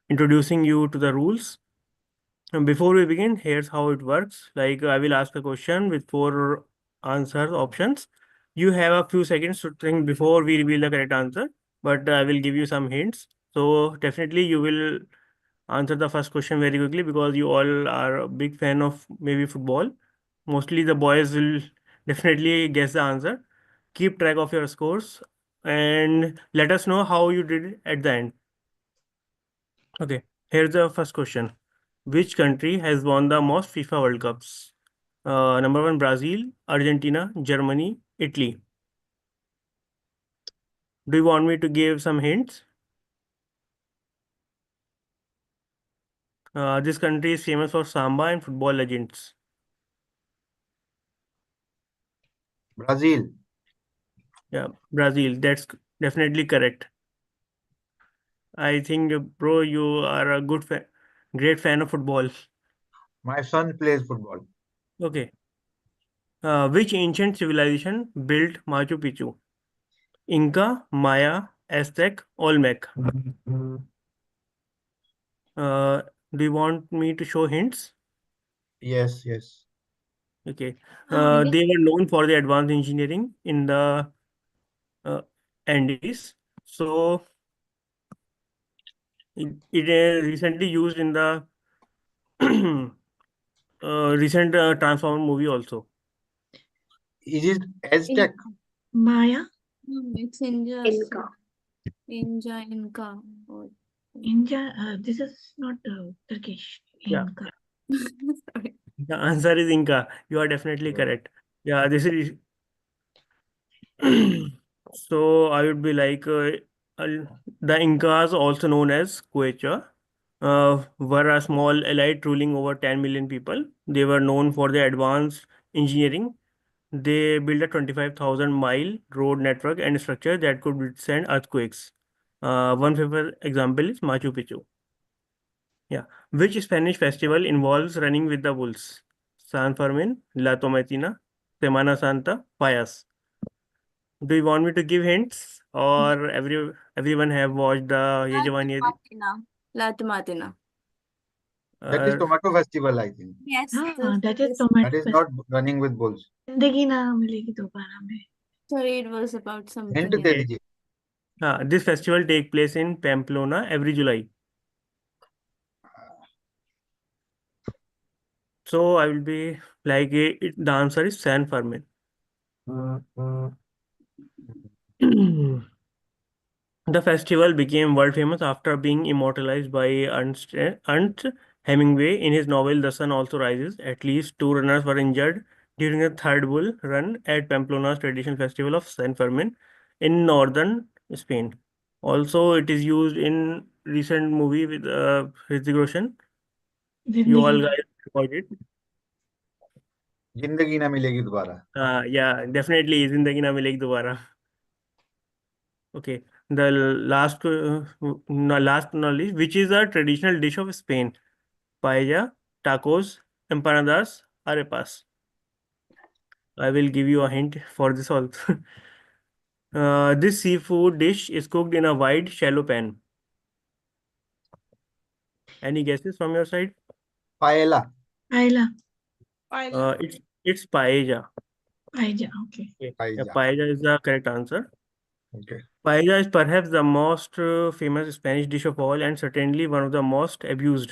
introducing you to the rules. And before we begin, here's how it works. Like I will ask a question with four answer options. You have a few seconds to think before we reveal the correct answer, but I will give you some hints. So definitely you will answer the first question very quickly because you all are a big fan of maybe football. Mostly the boys will definitely guess the answer. Keep track of your scores and let us know how you did at the end. Okay, here's the first question. Which country has won the most FIFA World Cups? Number one, Brazil, Argentina, Germany, Italy. Do you want me to give some hints? This country is famous for samba and football legends. Brazil. Yeah, Brazil. That's definitely correct. I think, bro, you are a great fan of football. My son plays football. Okay. Which ancient civilization built Machu Picchu? Inca, Maya, Aztec, Olmec. Uh, do you want me to show hints? Yes, yes. Okay. Okay. They were known for the advanced engineering in the uh, Andes. So it is recently used in the recent Transformer movie also. Is it Aztec? Maya, It's India. Inca. Inca. Oh, India. This is not Turkish. Yeah. Inca. sorry. The answer is Inca. You are definitely correct. Yeah, this is. So I would be like the Incas, also known as Quechua, were a small elite ruling over 10 million people. They were known for their advanced engineering. They built a 25,000-mile road network and structure that could withstand earthquakes. One famous example is Machu Picchu. Yeah. Which Spanish festival involves running with the bulls? San Fermin, La Tomatina, Semana Santa, Payas. Do you want me to give hints or everyone have watched the Yejavani? Lato Martina. That is tomato festival, I think. Yes. That is This, tomato That is fest. not running with bulls. जिंदगी ना मिलेगी दोबारा में. sorry, it was about Hint something they else. दीजिए. this festival take place in Pamplona every July. So I will be like the answer is San Fermin. The festival became world famous after being immortalized by Ernst Hemingway in his novel The Sun Also Rises. At least two runners were injured during the third bull run at Pamplona's traditional festival of San Fermin in northern Spain. Also, it is used in recent movie with Hrithik Roshan. You all जिंदगी guys got it. जिंदगी ना मिलेगी दोबारा. Yeah, definitely. Zindagi na milegi dobara. Okay. The last, no, last but not least, which is a traditional dish of Spain? Paella, tacos, empanadas, arepas. I will give you a hint for this also. This seafood dish is cooked in a wide, shallow pan. Any guesses from your side? Paella. Payla It's paella. पायजा okay. Okay. Yeah, Paella. paella is the correct answer. Okay. Paella is perhaps the most famous Spanish dish of all and certainly one of the most abused.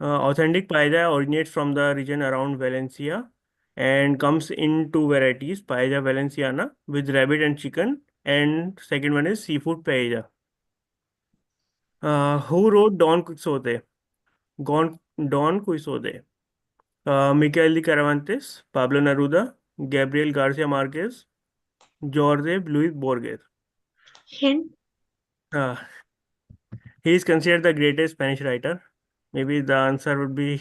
Authentic paella originates from the region around Valencia and comes in two varieties, paella valenciana with rabbit and chicken, and second one is seafood paella. Who wrote Don Quixote? Don Quixote. Michael de Cervantes, Pablo Neruda, Gabriel Garcia Marquez, Jorge Luis Borges. Hint. Uh, he is considered the greatest Spanish writer. Maybe the answer would be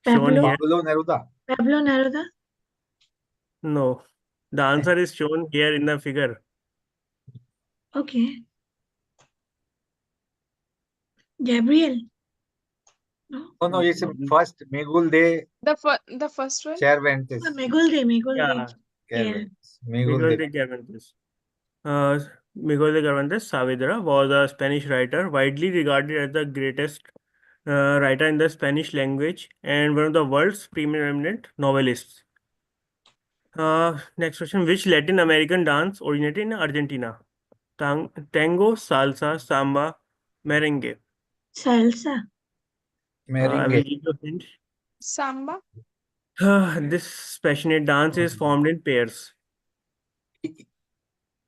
shown Pablo here. Pablo Neruda. Pablo Neruda. No, the answer is shown here in the figure. Okay. Gabriel. No. No, no, it's first Miguel de The first one. Cervantes. Miguel de Yeah, Cervantes. Miguel Miguel de de. Cervantes. Miguel de Cervantes Saavedra was a Spanish writer, widely regarded as the greatest writer in the Spanish language and one of the world's preeminent novelists. Next question: which Latin American dance originated in Argentina? Tango, salsa, samba, merengue. Salsa. I will Merengue. give you a hint. Samba. This passionate dance is formed in pairs. Is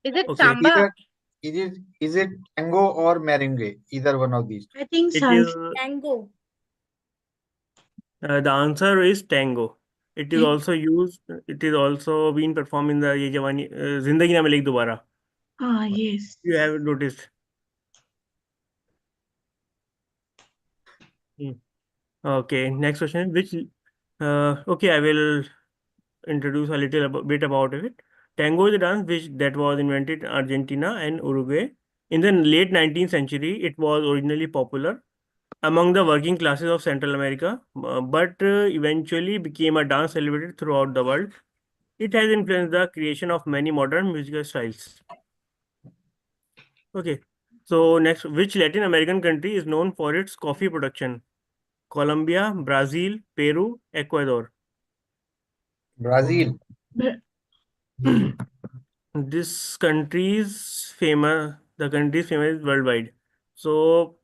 it Okay. samba? Is it tango or merengue? Either one of these. I think It salsa. is Tango. the answer is tango. It is also used. It is also being performed in the Ye Jawani Zindagi Na Milegi Dobara. Ah, yes. You have noticed. Okay. Next question. Which? Okay, I will introduce a bit about it. Tango is a dance that was invented in Argentina and Uruguay. In the late 19th century, it was originally popular among the working classes of Central America, but eventually became a dance celebrated throughout the world. It has influenced the creation of many modern musical styles. Okay, so next, which Latin American country is known for its coffee production? Colombia, Brazil, Peru, Ecuador. Brazil. This country's famous, the country is famous worldwide. So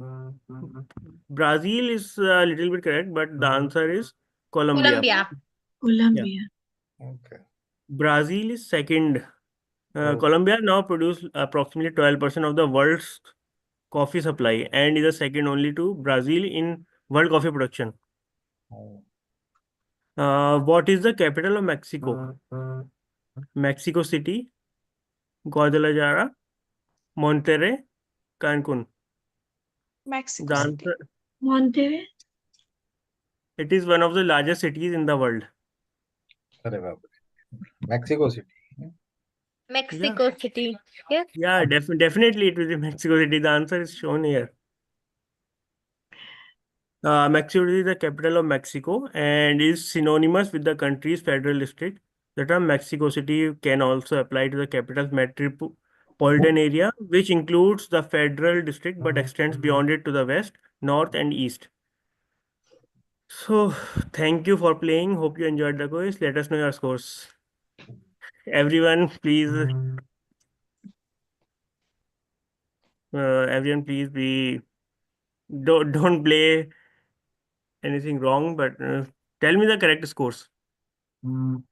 Brazil is a little bit correct, but the answer is Colombia. Colombia. Okay. Brazil is second. Oh. Colombia now produces approximately 12% of the world's coffee supply and is the second only to Brazil in world coffee production. What is the capital of Mexico? Mexico City, Guadalajara, Monterrey, Cancun. Mexico The City. answer, Monterrey. it is one of the largest cities in the world. Arre baap re. Mexico City. Mexico City. Yes. Yeah, definitely it will be Mexico City. The answer is shown here. Mexico City is the capital of Mexico and is synonymous with the country's federal district. The term Mexico City can also apply to the capital's metropolitan area, which includes the federal district but extends beyond it to the west, north, and east. So, thank you for playing. Hope you enjoyed the quiz. Let us know your scores. Everyone, please. Everyone, please be. Don't play anything wrong, but tell me the correct scores. Who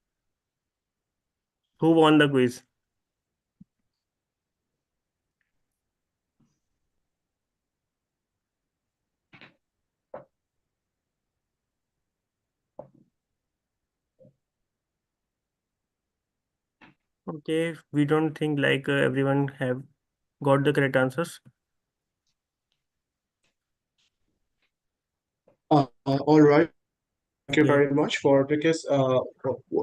won the quiz? Okay, we don't think like everyone have got the correct answers. All right. Thank you Yeah. very much for because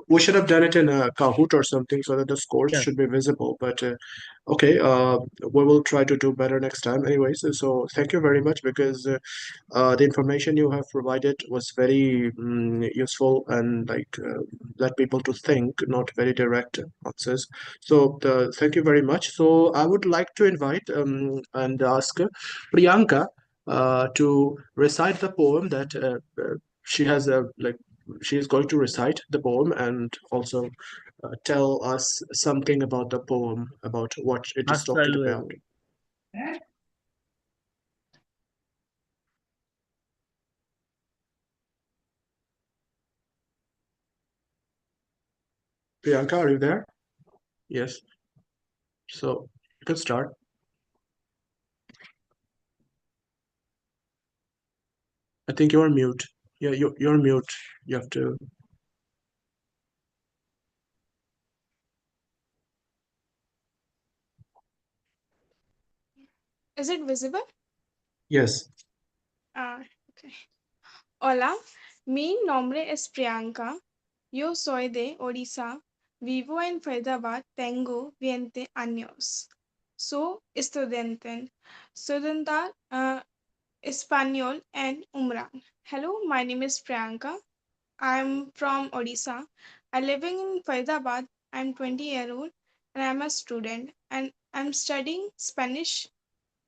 we should have done it in a Kahoot or something so that the scores Yeah. should be visible. But okay, we will try to do better next time. Anyways, so thank you very much because the information you have provided was very useful and like led people to think, not very direct answers. So thank you very much. So I would like to invite and ask Priyanka to recite the poem that she has like she is going to recite the poem and also tell us something about the poem, about what it is Hasta talking about. luego. Priyanka, are you there? Yes. So you can start. I think you're mute. Yeah, you're mute. You have to. Is it visible? Yes. Okay. Hola, mi nombre es Priyanka. Yo soy de Odisha. Vivo en Faridabad. Tengo 20 años. Soy estudiante. Estudiante español en Umran. Hello, my name is Priyanka. I'm from Odisha. I'm living in Faridabad. I'm 20-year old and I'm a student and I'm studying Spanish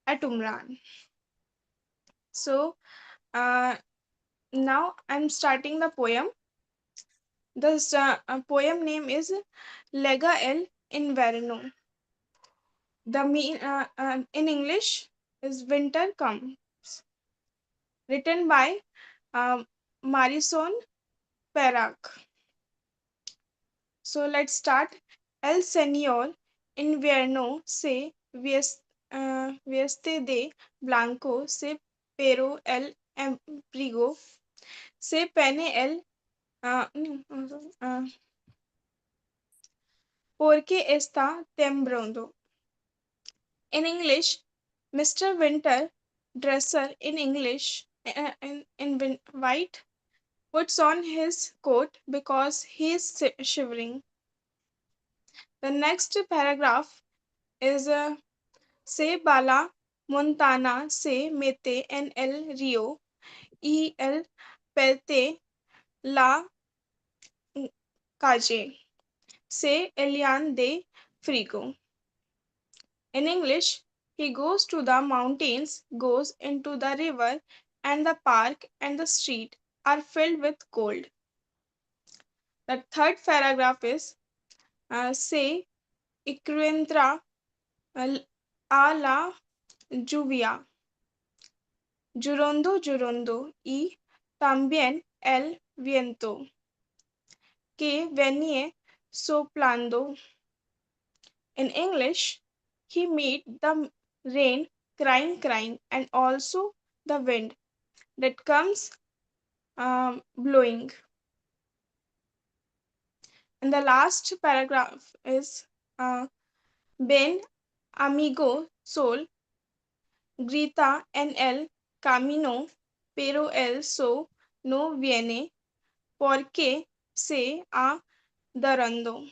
at Umran. So now I'm starting the poem. The poem name is Lega el Inverno. The in English is Winter Comes. Written by Marison Perak. So let's start. El Señor Invierno se viste de blanco, se pero el abrigo, se pone el porque está temblando. In English, Mr. Winter dresser in English in white puts on his coat because he is shivering. The next paragraph is se bala Montana se mete en el río y el perte la calle se elian de frigo. In English, he goes to the mountains, goes into the river, and the park and the street are filled with cold. The third paragraph is se encuentra a la lluvia, llorando, llorando, y también el viento que venía soplando. In English, he made the rain crying, crying, and also the wind that comes blowing. And the last paragraph is Ben amigo sol grita en el camino, pero el sol no viene porque se ha dormido.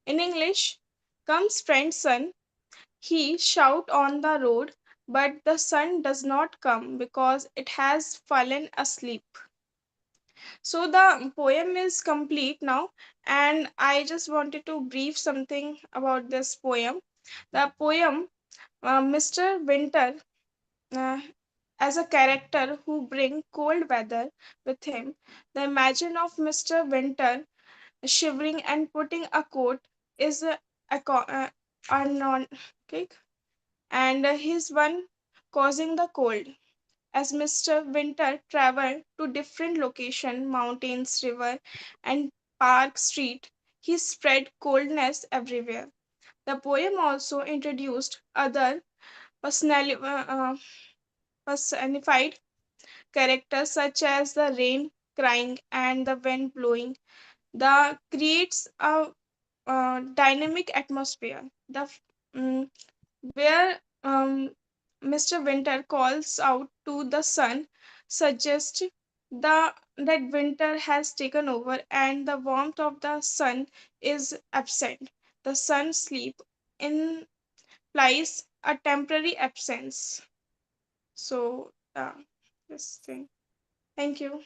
In English, comes friend sun, he shout on the road, but the sun does not come because it has fallen asleep. So the poem is complete now, and I just wanted to brief something about this poem. The poem, Mr. Winter, uh, as a character who bring cold weather with him. The imagine of Mr. Winter shivering and putting a coat is a non okay, and he's one causing the cold. As Mr. Winter traveled to different location, mountains, river, and park street, he spread coldness everywhere. The poem also introduced other personified characters such as the rain crying and the wind blowing. The creates a dynamic atmosphere. Where Mr. Winter calls out to the sun suggest that winter has taken over and the warmth of the sun is absent. The sun sleep implies a temporary absence. So, this thing. Thank you.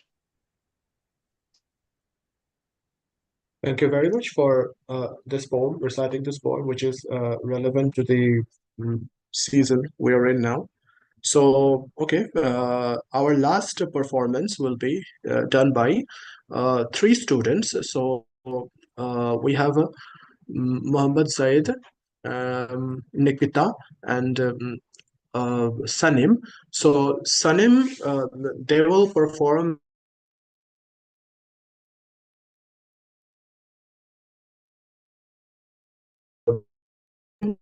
Thank you very much for this poem, reciting this poem, which is relevant to the season we are in now. So, okay, our last performance will be done by three students. So, we have Mohammed Zaid, Nikita, and Sanim. So, Sanim, they will perform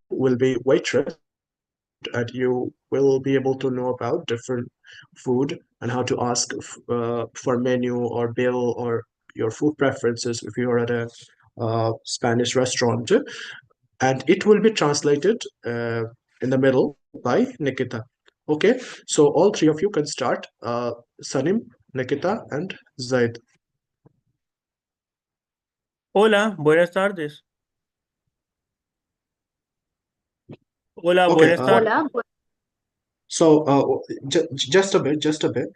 will be waitress, and you will be able to know about different food and how to ask for menu or bill or your food preferences if you are at a Spanish restaurant, and it will be translated in the middle by Nikita. Okay, so all three of you can start. Sanim, Nikita, and Zaid. Hola, buenas tardes. Hola, Okay, buenas tardes. Hola, so just a bit,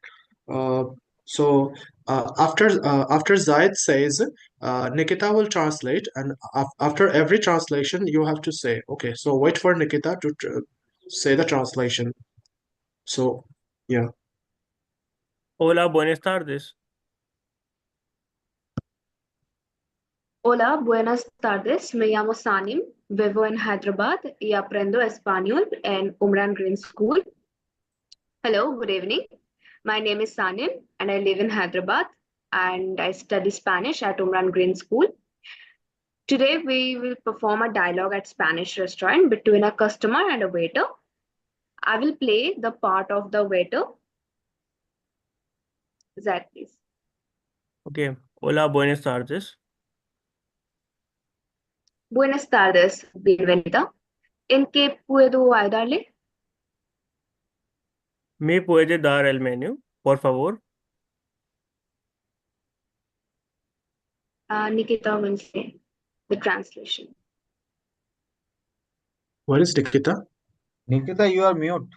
Uh, so after Zaid says, Nikita will translate, and after every translation, you have to say, okay. So wait for Nikita to say the translation. So yeah. Hola, buenas tardes. hola, buenas tardes. Me llamo Sanim. Vivo en Hyderabad y aprendo español en Umran Green School. Hello, good evening. My name is Sanim and I live in Hyderabad and I study Spanish at Umran Green School. Today we will perform a dialogue at Spanish restaurant between a customer and a waiter. I will play the part of the waiter. Zach, please. Okay. Hola, buenas tardes. Buenas tardes, bienvenida. ¿En qué puedo ayudarle? ¿Me puede dar el menú, por favor? Nikita will say the translation. Where is Nikita? Nikita, you are mute.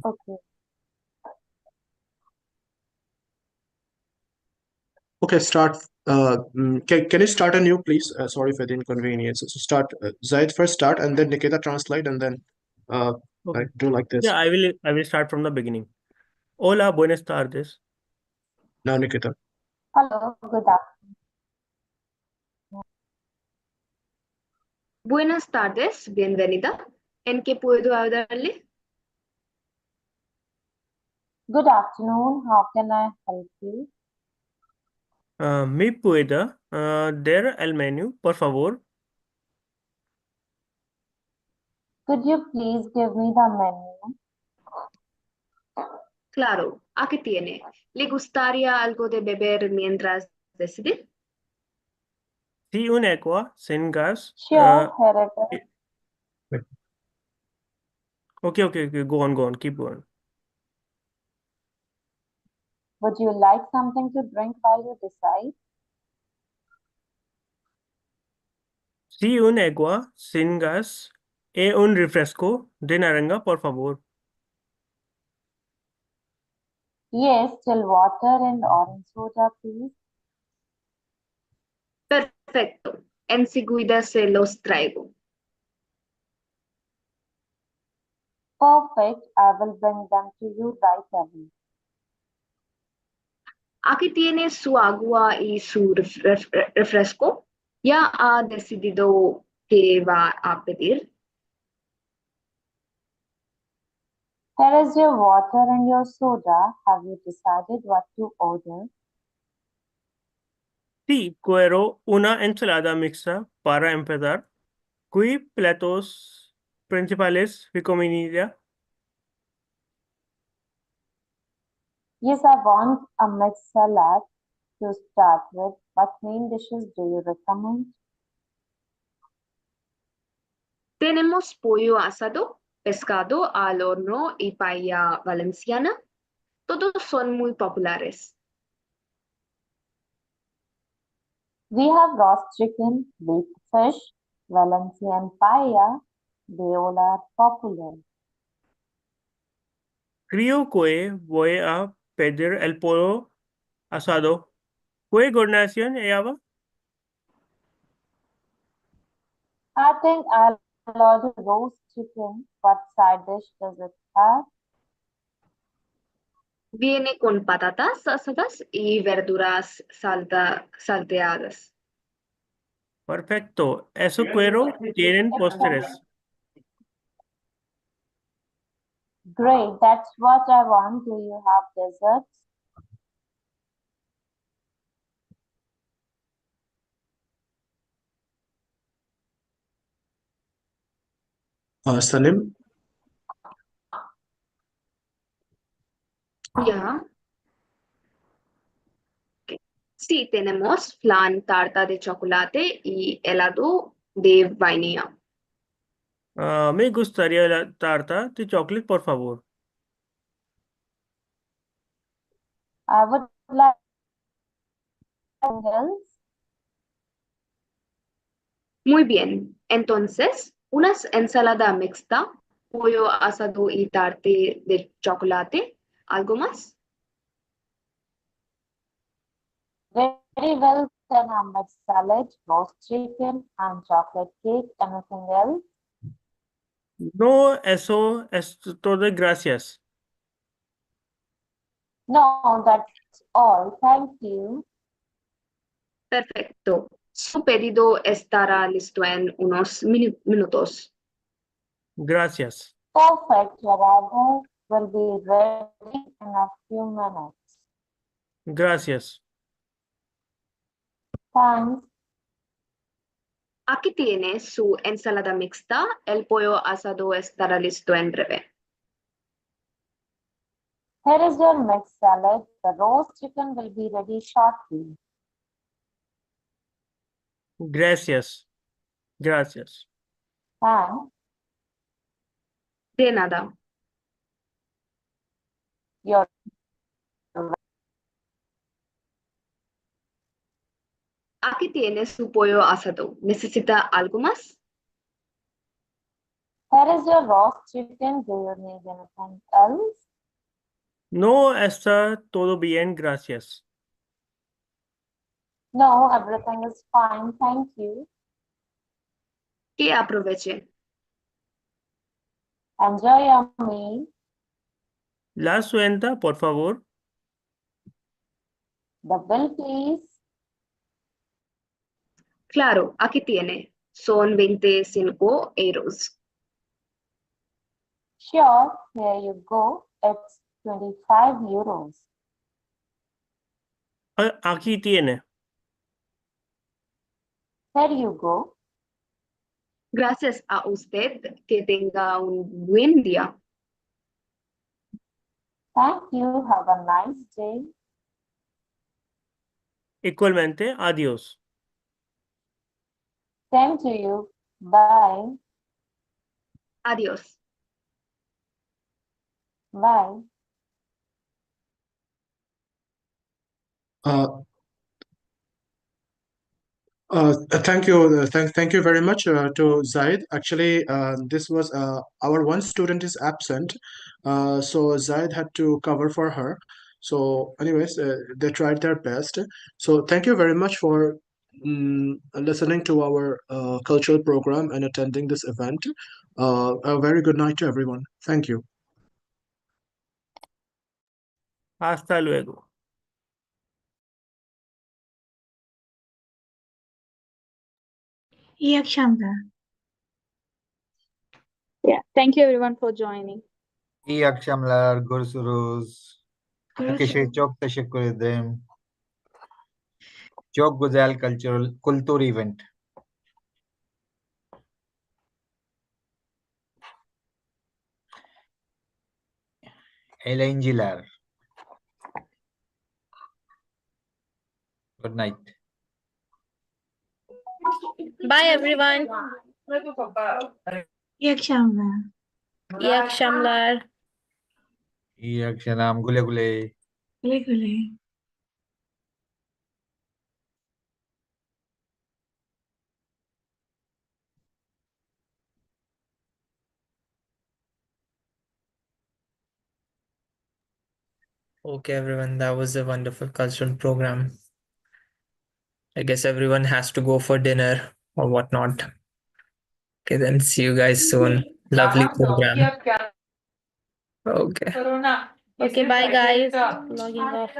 Okay. Okay, start. Can you start anew, please? Sorry for the inconvenience. So start. Zaid first start, and then Nikita translate, and then Okay. do like this. Yeah, I will start from the beginning. Hola, buenas tardes. Now Nikita. Hello, good afternoon. Buenas tardes, bienvenida. ¿En qué puedo ayudarle? Good afternoon. How can I help you? ¿Me puede dar el menú, por favor? Could you please give me the menu? Claro, aquí tiene. ¿Le gustaría algo de beber mientras decide? Sí, un agua sin gas. Sure, here it is. Okay. Go on. Keep going. Would you like something to drink while you decide? Sí, un agua sin gas e un refresco de naranja, por favor. Yes, still water and orange soda, please. Perfecto. Enseguida se los traigo. Perfect. I will bring them to you right away. Aquí tiene su agua y su refresco. ¿Ya ha decidido qué va a pedir? Here is your water and your soda. Have you decided what to order? Sí, quiero una ensalada mixta para empezar. ¿Qué platos principales recomendaría? Yes, I want a mixed salad to start with. What main dishes do you recommend? Tenemos pollo asado, pescado al horno y paella valenciana. Todos son muy populares. We have roast chicken, baked fish, Valencian paella. They all are popular. Creo que voy a pedir el pollo asado. ¿Qué guarnición lleva? I think I'll order roast chicken. What side dish does it have? Viene con patatas asadas y verduras salteadas. Perfecto. Eso quiero. Tienen postres. Great, that's what I want. Do you have desserts? Salim, Ya. Ok. Sí, tenemos flan, tarta de chocolate y helado de vainilla. Me gustaría la tarta de chocolate, por favor. I would like else. Muy bien. Entonces, unas ensalada mixta, pollo asado y tarta de chocolate. ¿Algo más? Very well, then Ahmed salad, roast chicken, and chocolate cake. Anything else? No, eso es todo. Gracias. No, that's all. Thank you. Perfecto. Su pedido estará listo en unos minutos. Gracias. Perfect. Your order will be ready in a few minutes. Gracias. Thanks. Aquí tiene su ensalada mixta. El pollo asado estará listo en breve. Here is your mixed salad. The roast chicken will be ready shortly. Gracias. Gracias. Thanks. De nada. Your Aquí tiene su pollo asado. ¿Necesita algo más? Here is your roast chicken. Do you need anything else? No, está todo bien. Gracias. No, everything is fine. Thank you. Que aproveche. Enjoy your meal. La cuenta, por favor. The bill, please. Claro, aquí tiene. Son 25 euros. Sure, here you go. It's 25 euros. Aquí tiene. Here you go. Gracias a usted. Que tenga un buen día. Thank you. Have a nice day. Igualmente, adiós. Same to you. Bye. Adiós. Bye. uh, thank you. Thank you very much to Zaid. Actually, this was our one student is absent, so Zaid had to cover for her. So, anyways, they tried their best. So, thank you very much for listening to our cultural program and attending this event. A very good night to everyone. Thank you. Hasta luego. İyi akşamlar. Yeah. Thank you everyone for joining. İyi akşamlar. Görüşürüz. Herkese çok teşekkür ederim. Çok güzel kültür event. Eğlenceler. Good night. Bye, everyone. İyi akşamlar. İyi akşamlar. İyi akşam. Güle güle. Güle güle. Okay, everyone, that was a wonderful cultural program. I guess everyone has to go for dinner or whatnot. Okay, then see you guys soon. Lovely program. Okay. Okay, bye guys. Logging off.